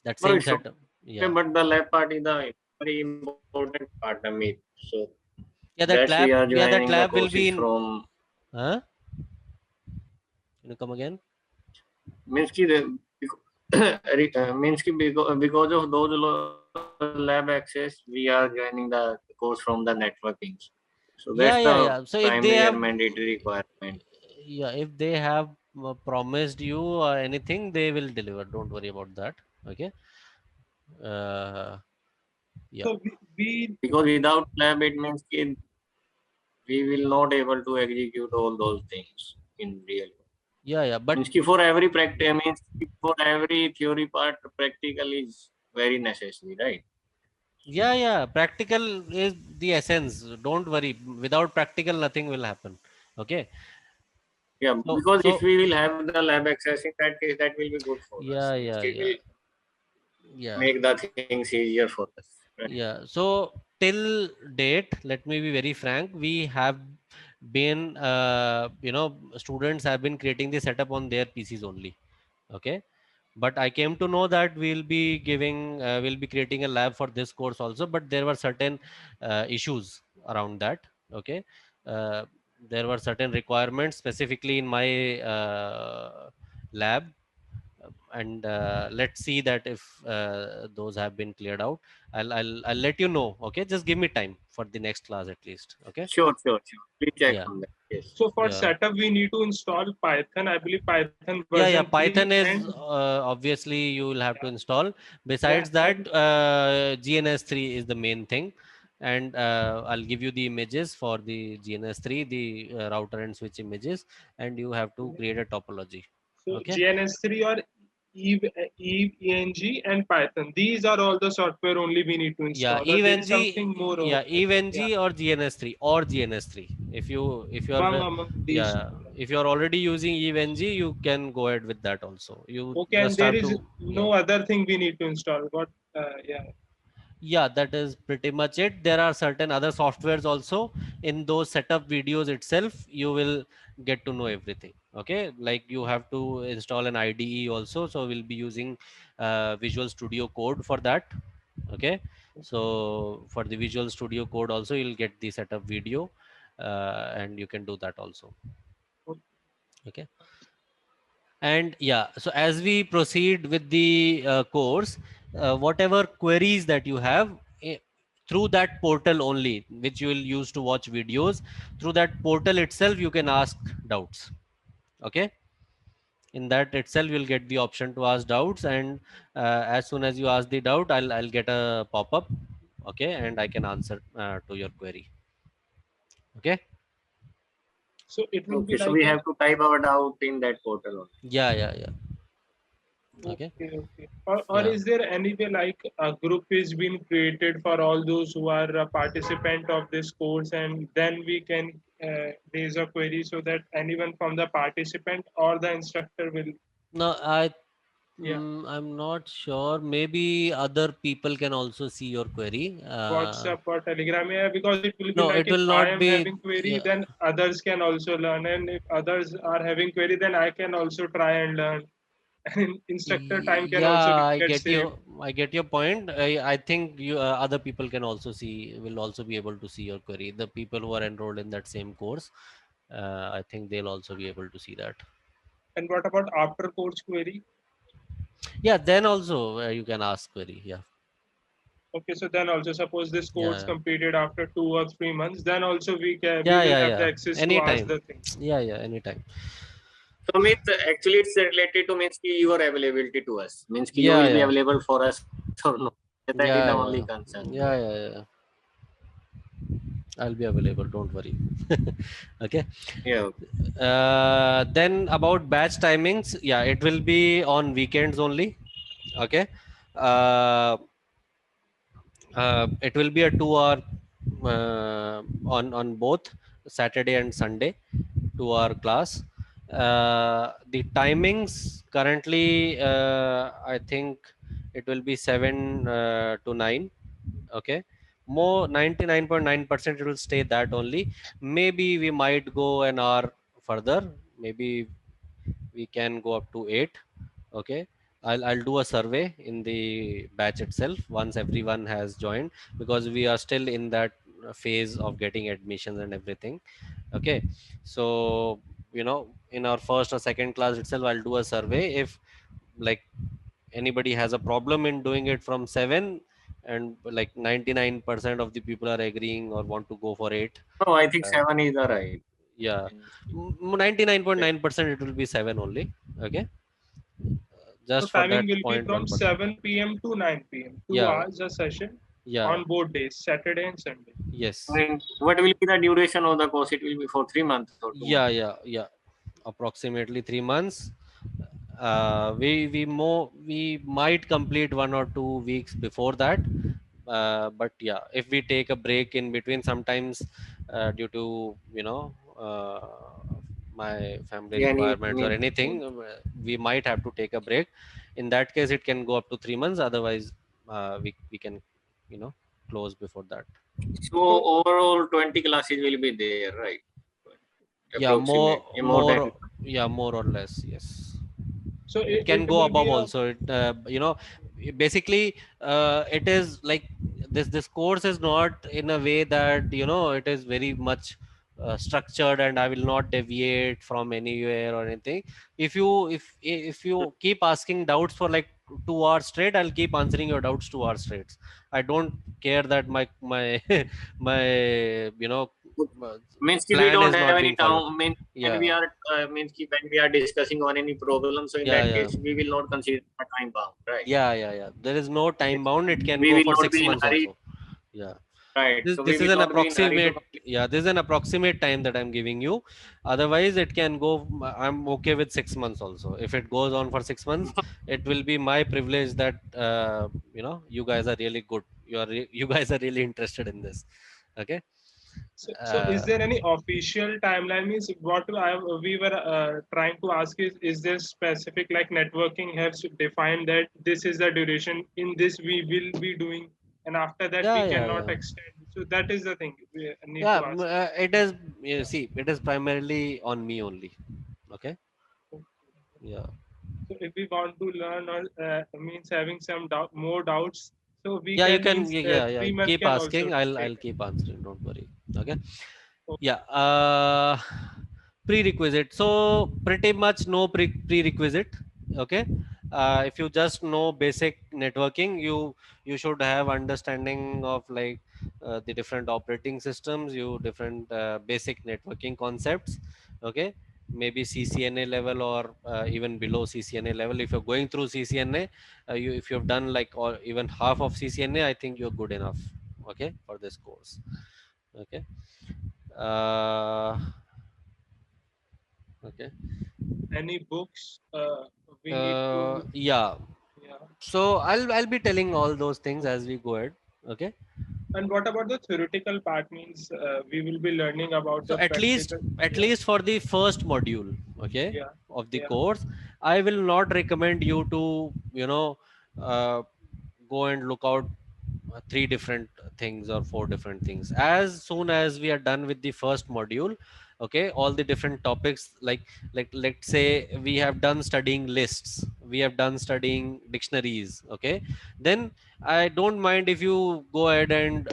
that No, same it's setup. okay, Yeah, but the lab part is the very important part, Amit. So yeah, that's we are joining that the lab will courses be in, from. huh? Can you come again? Means ki means ki because of those lab access, we are joining the course from the networking. So that's the Yeah. So if they primary have, and mandatory requirement. yeah, if they have promised you anything, they will deliver. Don't worry about that. Okay. Uh, yeah. So we Because without lab, it means ki we will not able to execute all those things in real. Yeah. But Means ki for every practice, means ki for every theory part, practical is very necessary, right? yeah. Practical is the essence. Don't worry. Without practical, nothing will happen. Okay. Yeah, So, because if so we will have the lab access in that case, that will be good for us. Means it will yeah. make the things easier for us. Right? Yeah. So till date, let me be very frank, we have been, students have been creating the setup on their PCs only. Okay. But I came to know that we'll be creating a lab for this course also, but there were certain issues around that. Okay. Uh, there were certain requirements specifically in my lab, and let's see that if those have been cleared out. I'll let you know. Okay, just give me time for the next class at least. Okay. Sure. Please check Yeah. on that. Yes. so for Yeah. setup we need to install Python. I believe Python version Yeah. 3 Python and is obviously you will have to install. yeah Besides that, and GNS3 is the main thing. And I'll give you the images for the GNS3, the router and switch images, and you have to create a topology. so Okay. GNS3 or Eve, ENG and Python. These are all the software only we need to Yeah, install. Or there is EVNG, something more over yeah, there. Yeah. EVNG or GNS3 or GNS3. If you are Among these. yeah, if you are already using EVNG, you can go ahead with that also. You Okay, and just there have is to, yeah. no other thing we need to install. What? Yeah. Yeah, that is pretty much it. There are certain other softwares also. In those setup videos itself, you will get to know everything. Okay, like you have to install an IDE also. So we'll be using Visual Studio Code for that. Okay, so for the Visual Studio Code also, you'll get the setup video, and you can do that also. Okay. And yeah, so as we proceed with the course, whatever queries that you have, through that portal only, which you will use to watch videos, through that portal itself, you can ask doubts. Okay. In that itself, you'll get the option to ask doubts, and as soon as you ask the doubt, I'll get a pop up. Okay, and I can answer to your query. Okay. So it will be Okay, so like we an have to type our doubt in that portal only. Yeah, yeah, yeah. Okay. okay, okay. Or Yeah. is there any way like a group is being created for all those who are a participant of this course, and then we can raise a query so that anyone from the participant or the instructor will, No, yeah, I'm not sure. Maybe other people can also see your query. WhatsApp or Telegram, yeah, because it will be No, like it if will I not am be. having query, Yeah, then others can also learn, and if others are having query, then I can also try and learn. And instructor time can also yeah, I get get saved. you. I get your point. I think you other people can also see. Will also be able to see your query. The people who are enrolled in that same course, I think they'll also be able to see that. And what about after course query? Yeah, then also you can ask query. Yeah, Okay, so then also suppose this course yeah, completed after 2 or 3 months, then also we yeah, will yeah, have the yeah. access to ask Anytime. the thing. Yeah, yeah, anytime. So means actually it's related to means ki your availability to us. Means ki you Yeah, will be yeah, available for us or no. That is the yeah, only yeah, concern yeah, here. yeah, yeah. I'll be available. Don't worry. Okay. Yeah. Then about batch timings, yeah, it will be on weekends only. Okay. Uh, it will be a 2 hour on both Saturday and Sunday, 2 hour class. The timings currently, I think it will be 7 to 9. Okay, more 99.9% it will stay that only. Maybe we might go an hour further. Maybe we can go up to 8. Okay, I'll do a survey in the batch itself once everyone has joined, because we are still in that phase of getting admissions and everything. Okay, so in our first or second class itself, I'll do a survey. If like anybody has a problem in doing it from 7, and like 99% of the people are agreeing or want to go for 8. No, I think uh, 7 is the right. yeah, Means 99.9% it will be 7 only. Okay, So just for that timing will be point from 1%. 7 p.m. to 9 p.m. Two Yeah, hours a session yeah, on both days, Saturday and Sunday. yes, I mean, what will be the duration of the course? It will be for 3 months or 2 months. yeah, yeah, yeah, approximately 3 months. We might complete 1 or 2 weeks before that. But yeah, if we take a break in between sometimes, due to uh, my family Yeah, any requirements or means. anything, we might have to take a break. In that case, it can go up to 3 months. Otherwise, we can close before that. So So overall 20 classes will be there, right? Yeah, Approximate. More than more or less, yes. so It can it go will above be a, also. Basically, it is like this course is not in a way that it is very much structured, and I will not deviate from anywhere or anything. If you keep asking doubts for like 2 hours straight, I'll keep answering your doubts 2 hours straight. I don't care that my my you know uh, means ki we plan don't is have not any being followed. time. Mean when we Yeah, are means ki when we are discussing on any problem, so in yeah, that yeah. case we will not consider a time bound, right? Yeah, yeah, yeah. There is no time Means bound. It can we go will for not six be in months hurry, also. Yeah. right? This So we this is will an not be in hurry to approximate. complete. Yeah, this is an approximate time that I'm giving you. Otherwise, it can go. I'm okay with 6 months also. If it goes on for 6 months, it will be my privilege that you guys are really good. You guys are really interested in this. Okay. so is Uh, there any official timeline? Means what we were trying to ask is there specific like networking has defined that this is the duration in this we will be doing and after that Yeah, we yeah, cannot yeah. extend. So that is the thing we need Yeah, to ask. it is, you see, it is primarily on me only. Okay. Yeah. So if we want to learn or means having some more doubts, so we Yeah, you can can, means yeah, yeah. 3 months Keep can also asking. I'll take. keep answering. Don't worry. Okay. Okay. Yeah. Prerequisite. So pretty much no prerequisite. Okay. If you just know basic networking, you should have understanding of like the different operating systems, you different basic networking concepts. Okay. Maybe CCNA level or even below CCNA level. If you're going through CCNA, if you've done like or even half of CCNA, I think you're good enough. Okay, for this course. Okay. Uh, okay. Any books we need to, Yeah. yeah. So I'll be telling all those things as we go ahead. Okay. And what about the theoretical part? Means we will be learning about So the practical. at Yeah, least for the first module, okay, yeah, of the yeah. course, I will not recommend you to, uh, go and look out three different things or four different things. As soon as we are done with the first module, okay, all the different topics, like let's say we have done studying lists, we have done studying dictionaries, okay, then I don't mind if you go ahead and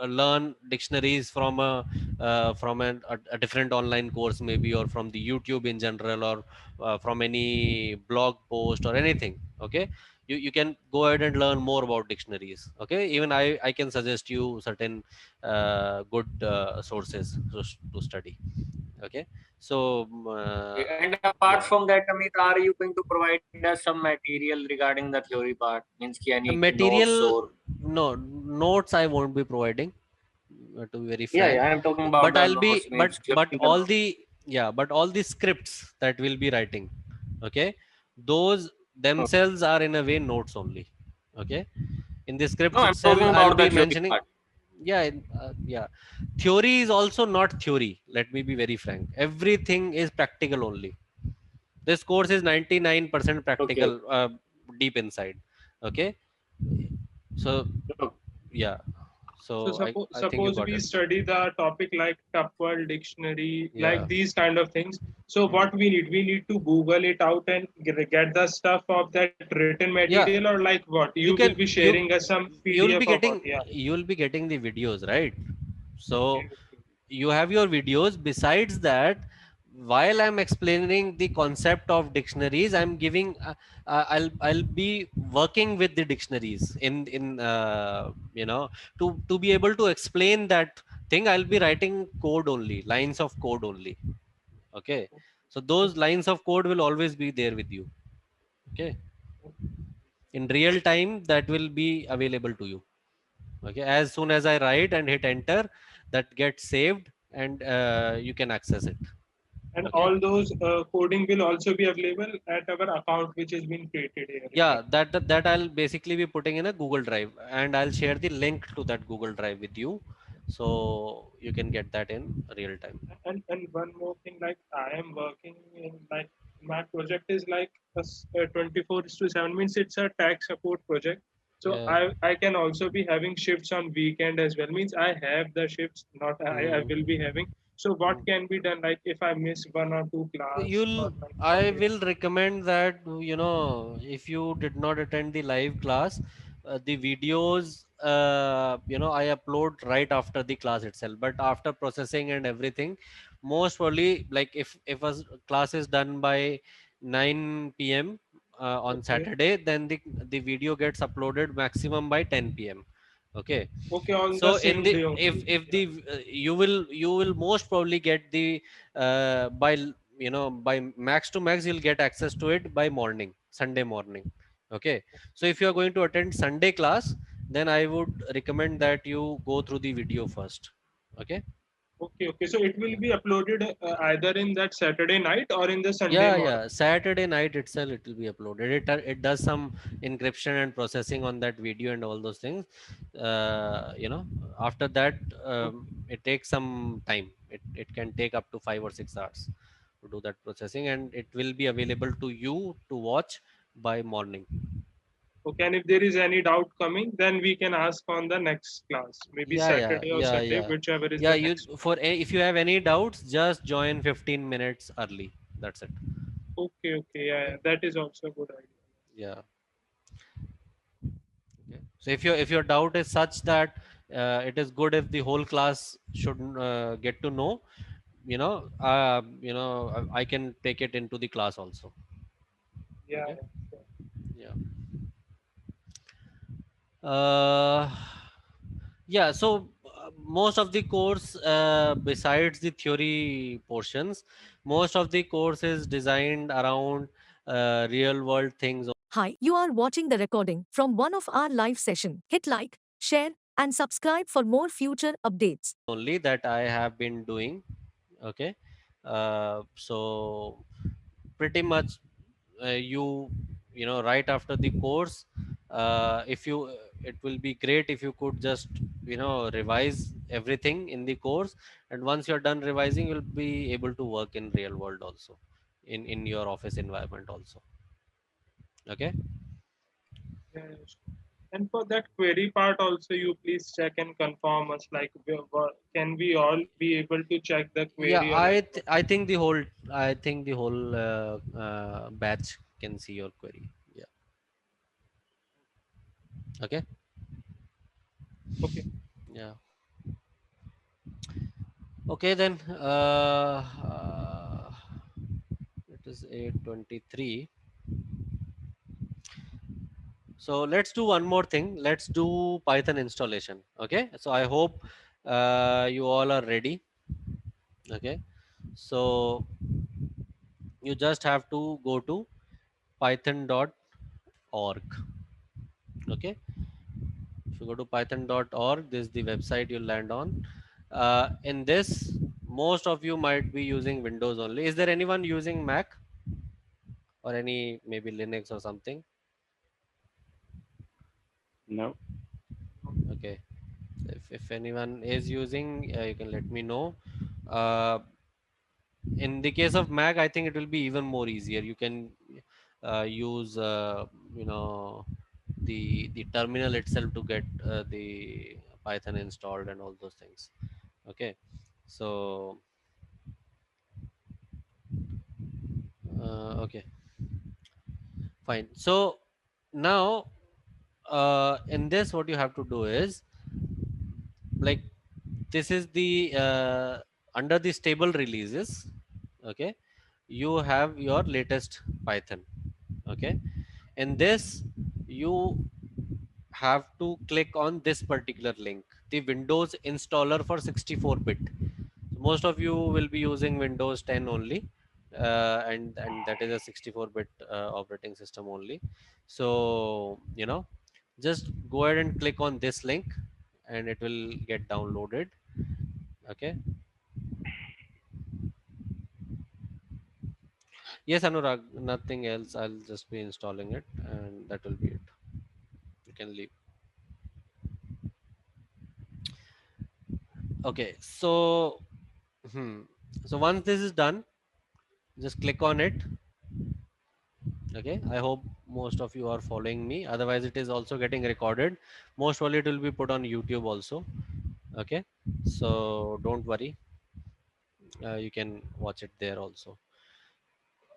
learn dictionaries from a different online course maybe, or from the YouTube in general, or from any blog post or anything. Okay, you can go ahead and learn more about dictionaries. Okay, even I can suggest you certain good sources to study. Okay, so And apart yeah, from that, Amit, are you going to provide us some material regarding the theory part? Means ki any the notes material, or no notes I won't be providing, to be very yeah, frank. I am talking about But the I'll be notes. Means but giving the all notes. the, yeah, but all the scripts that we'll be writing, okay, those themselves are in a way notes only. Okay, in the No, scripts I'm itself talking I'll about the be theory mentioning, part. yeah, yeah, theory is also not theory. Let me be very frank, everything is practical only. This course is 99% Okay. practical, deep inside. Okay, so Okay. yeah, So so I think you suppose got we it. study the topic like tuple dictionary, Yeah. like these kind of things. So Hmm. what we need to Google it out and get the stuff of that written Yeah, material, or like what? You you will can be sharing us some you'll PDF be of what? getting Yeah. you'll be getting the videos, right? So Okay. Okay. you have your videos. Besides that, while I'm explaining the concept of dictionaries, I'm giving I'll be working with the dictionaries in to be able to explain that thing. I'll be writing code only, lines of code only. Okay, so those lines of code will always be there with you. Okay, in real time that will be available to you. Okay, as soon as I write and hit enter, that gets saved, and you can access it. And Okay, all those coding will also be available at our account, which has been created here in yeah, that. that I'll basically be putting in a Google Drive, and I'll share the link to that Google Drive with you, so you can get that in real time. And one more thing, like I am working in like my project is like a 24/7, means it's a tax support project. So Yeah. I can also be having shifts on weekend as well. Means I have the shifts, not I will be Hmm. having. So what can be done, like if I miss one or two class You'll or like I somewhere? will recommend that, if you did not attend the live class, the videos, I upload right after the class itself, but after processing and everything, most probably, like if class is done by 9 p.m. On Okay. Saturday, then the video gets uploaded maximum by 10 p.m. Okay, Okay, on the so in same the day only. if Yeah. the you will most probably get the by by max to max, you'll get access to it by morning, Sunday morning. Okay, so if you are going to attend Sunday class, then I would recommend that you go through the video first. Okay. Okay, okay. So it will be uploaded either in that Saturday night or in the Sunday Yeah, morning. yeah. Saturday night itself it will be uploaded. It does some encryption and processing on that video and all those things. After that, it takes some time. It can take up to 5 or 6 hours to do that processing, and it will be available to you to watch by morning. Okay, and if there is any doubt coming, then we can ask on the next class, maybe Saturday or Sunday, whichever is yeah. the You next. if you have any doubts, just join 15 minutes early. That's it. Okay, okay, yeah, Okay. yeah, that is also a good idea. Yeah. Okay. So if your doubt is such that it is good if the whole class should get to know, I can take it into the class also. Yeah, Okay. yeah, sure. Yeah. Uh, yeah. So most of the course, besides the theory portions, most of the course is designed around real world things Hi, you are watching the recording from one of our live session. Hit like, share, and subscribe for more future updates. only that I have been doing. Okay. So pretty much right after the course, if you it will be great if you could just revise everything in the course, and once you're done revising, you'll be able to work in real world also, in your office environment also. Okay. Yeah, yeah, sure. And for that query part also, you please check and confirm us. Like, can we all be able to check the Yeah, query or like? I think the whole batch can see your query. Yeah. Okay. Okay, Yeah. Okay then. It is 8:23. So let's do one more thing. Let's do Python installation. Okay. So I hope you all are ready. Okay. So you just have to go to python.org. Okay. If you go to python.org, this is the website you'll land on. In this, most of you might be using Windows only. Is there anyone using Mac or any maybe Linux or something? No. Okay. If anyone is using, you can let me know. Uh, in the case of Mac, I think it will be even more easier. You can use you know the terminal itself to get the Python installed and all those things. Okay. So okay, fine. So now in this, what you have to do is, like, this is the under the stable releases. Okay, you have your latest Python. Okay, in this you have to click on this particular link, the Windows installer for 64-bit. Most of you will be using Windows 10 only, and that is a 64-bit operating system only. So just go ahead and click on this link, and it will get downloaded. Okay. Yes, Anurag, nothing else. I'll just be installing it, and that will be it. You can leave. Okay. So so once this is done, just click on it. Okay, I hope most of you are following me, otherwise it is also getting recorded. Most probably it will be put on YouTube also. Okay, so don't worry, you can watch it there also.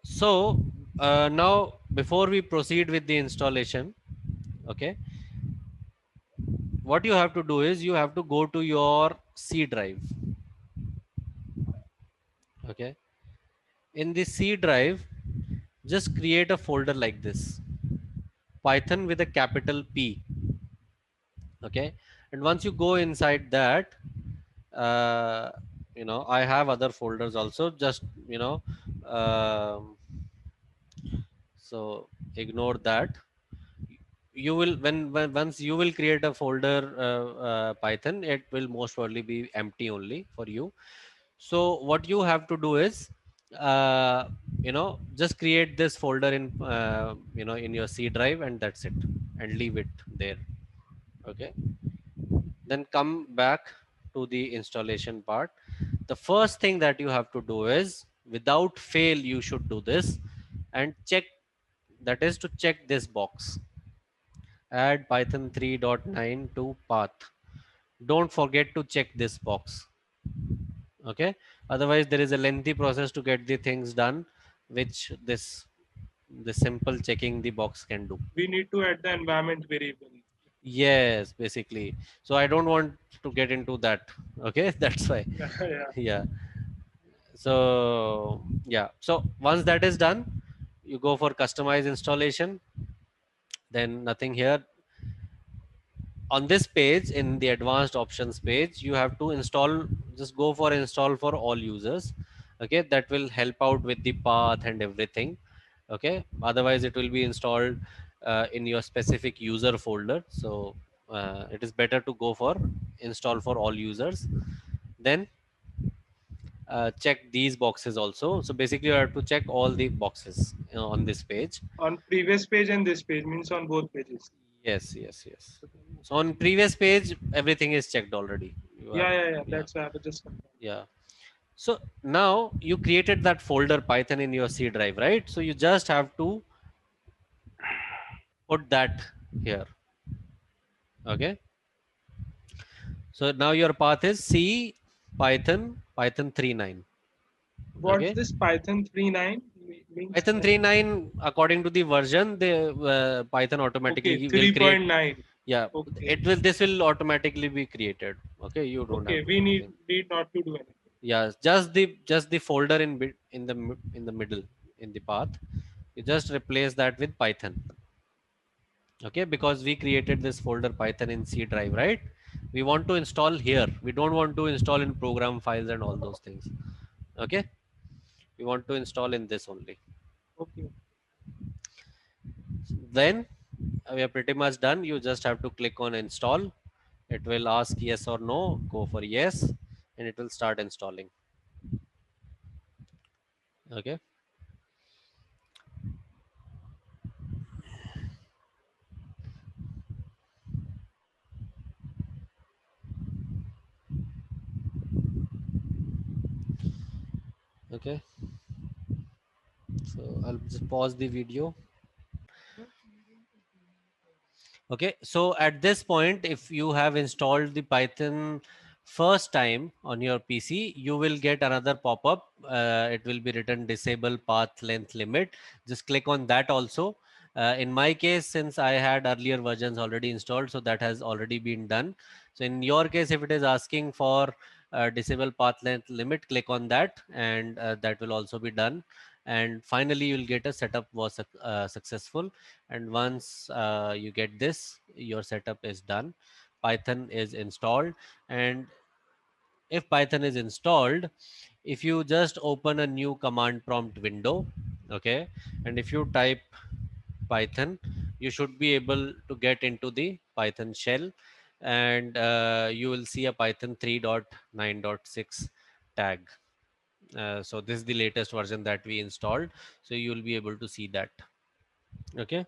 So now before we proceed with the installation, okay, what you have to do is you have to go to your C drive. Okay, in the C drive, just create a folder like this, Python with a capital P. Okay, and once you go inside that, uh, I have other folders also, just um, so ignore that. You will when once you will create a folder, Python, it will most probably be empty only for you. So what you have to do is, just create this folder in in your C drive, and that's it, and leave it there. Okay, then come back to the installation part. The first thing that you have to do is, without fail, you should do this and check, that is to check this box. add Python 3.9 to path. Don't forget to check this box. Okay, otherwise there is a lengthy process to get the things done, which this simple checking the box can do. We need to add the environment variable. Yes, basically. So I don't want to get into that. Okay, that's why. Yeah. Yeah. So yeah. So once that is done, you go for customize installation. Then nothing here. On this page, in the advanced options page, you have to install. Just go for install for all users. Okay, that will help out with the path and everything. Okay, otherwise it will be installed in your specific user folder. So it is better to go for install for all users. Then check these boxes also. So basically you have to check all the boxes on this page. On previous page and this page means on both pages. Yes, yes, yes. So on previous page everything is checked already. You are, Yeah. yeah, That's why I was just confirmed. yeah. So now you created that folder Python in your C drive, right? So you just have to put that here. Okay. So now your path is C Python 3.9. What's Okay. this Python 3.9 means? Python 3.9, according to the version, the Python Okay, automatically will create. 3.9. Yeah, Okay. this will automatically be created. Okay, you don't Okay, have to we do need anything. need not to do anything. Yeah, just the folder in the middle in the path. You just replace that with Python. Okay, because we created this folder Python in C drive, right? We want to install here. We don't want to install in program files and all those things. Okay, we want to install in this only. Okay. Then we are pretty much done. You just have to click on install. It will ask yes or no. Go for yes, and it will start installing. Okay. Okay. So I'll just pause the video. Okay, so at this point, if you have installed the Python first time on your PC, you will get another pop-up. It will be written disable path length limit. Just click on that also. In my case, since I had earlier versions already installed, so that has already been done. So in your case, if it is asking for disable path length limit, click on that, and that will also be done. And finally, you'll get a setup was successful. And once you get this, your setup is done. Python is installed. And if Python is installed, if you just open a new command prompt window, okay, and if you type Python, you should be able to get into the Python shell, and you will see a Python 3.9.6 tag. So this is the latest version that we installed, so you will be able to see that. Okay,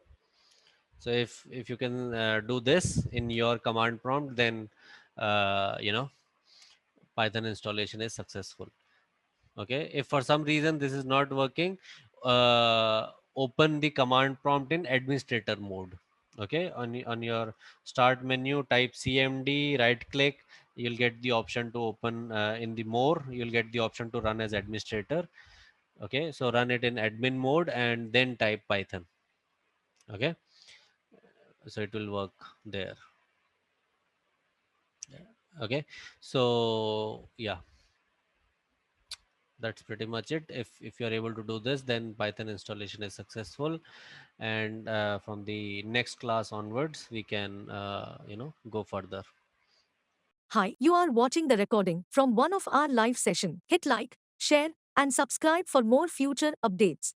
so if you can do this in your command prompt, then Python installation is successful. Okay, if for some reason this is not working, open the command prompt in administrator mode. Okay, on your start menu, type cmd, right click, you'll get the option to open in the more, you'll get the option to run as administrator. Okay, so run it in admin mode and then type Python. Okay, so it will work there. Okay, so yeah, that's pretty much it. If you're able to do this, then Python installation is successful, and from the next class onwards we can go further. Hi, you are watching the recording from one of our live session. Hit like, share, and subscribe for more future updates.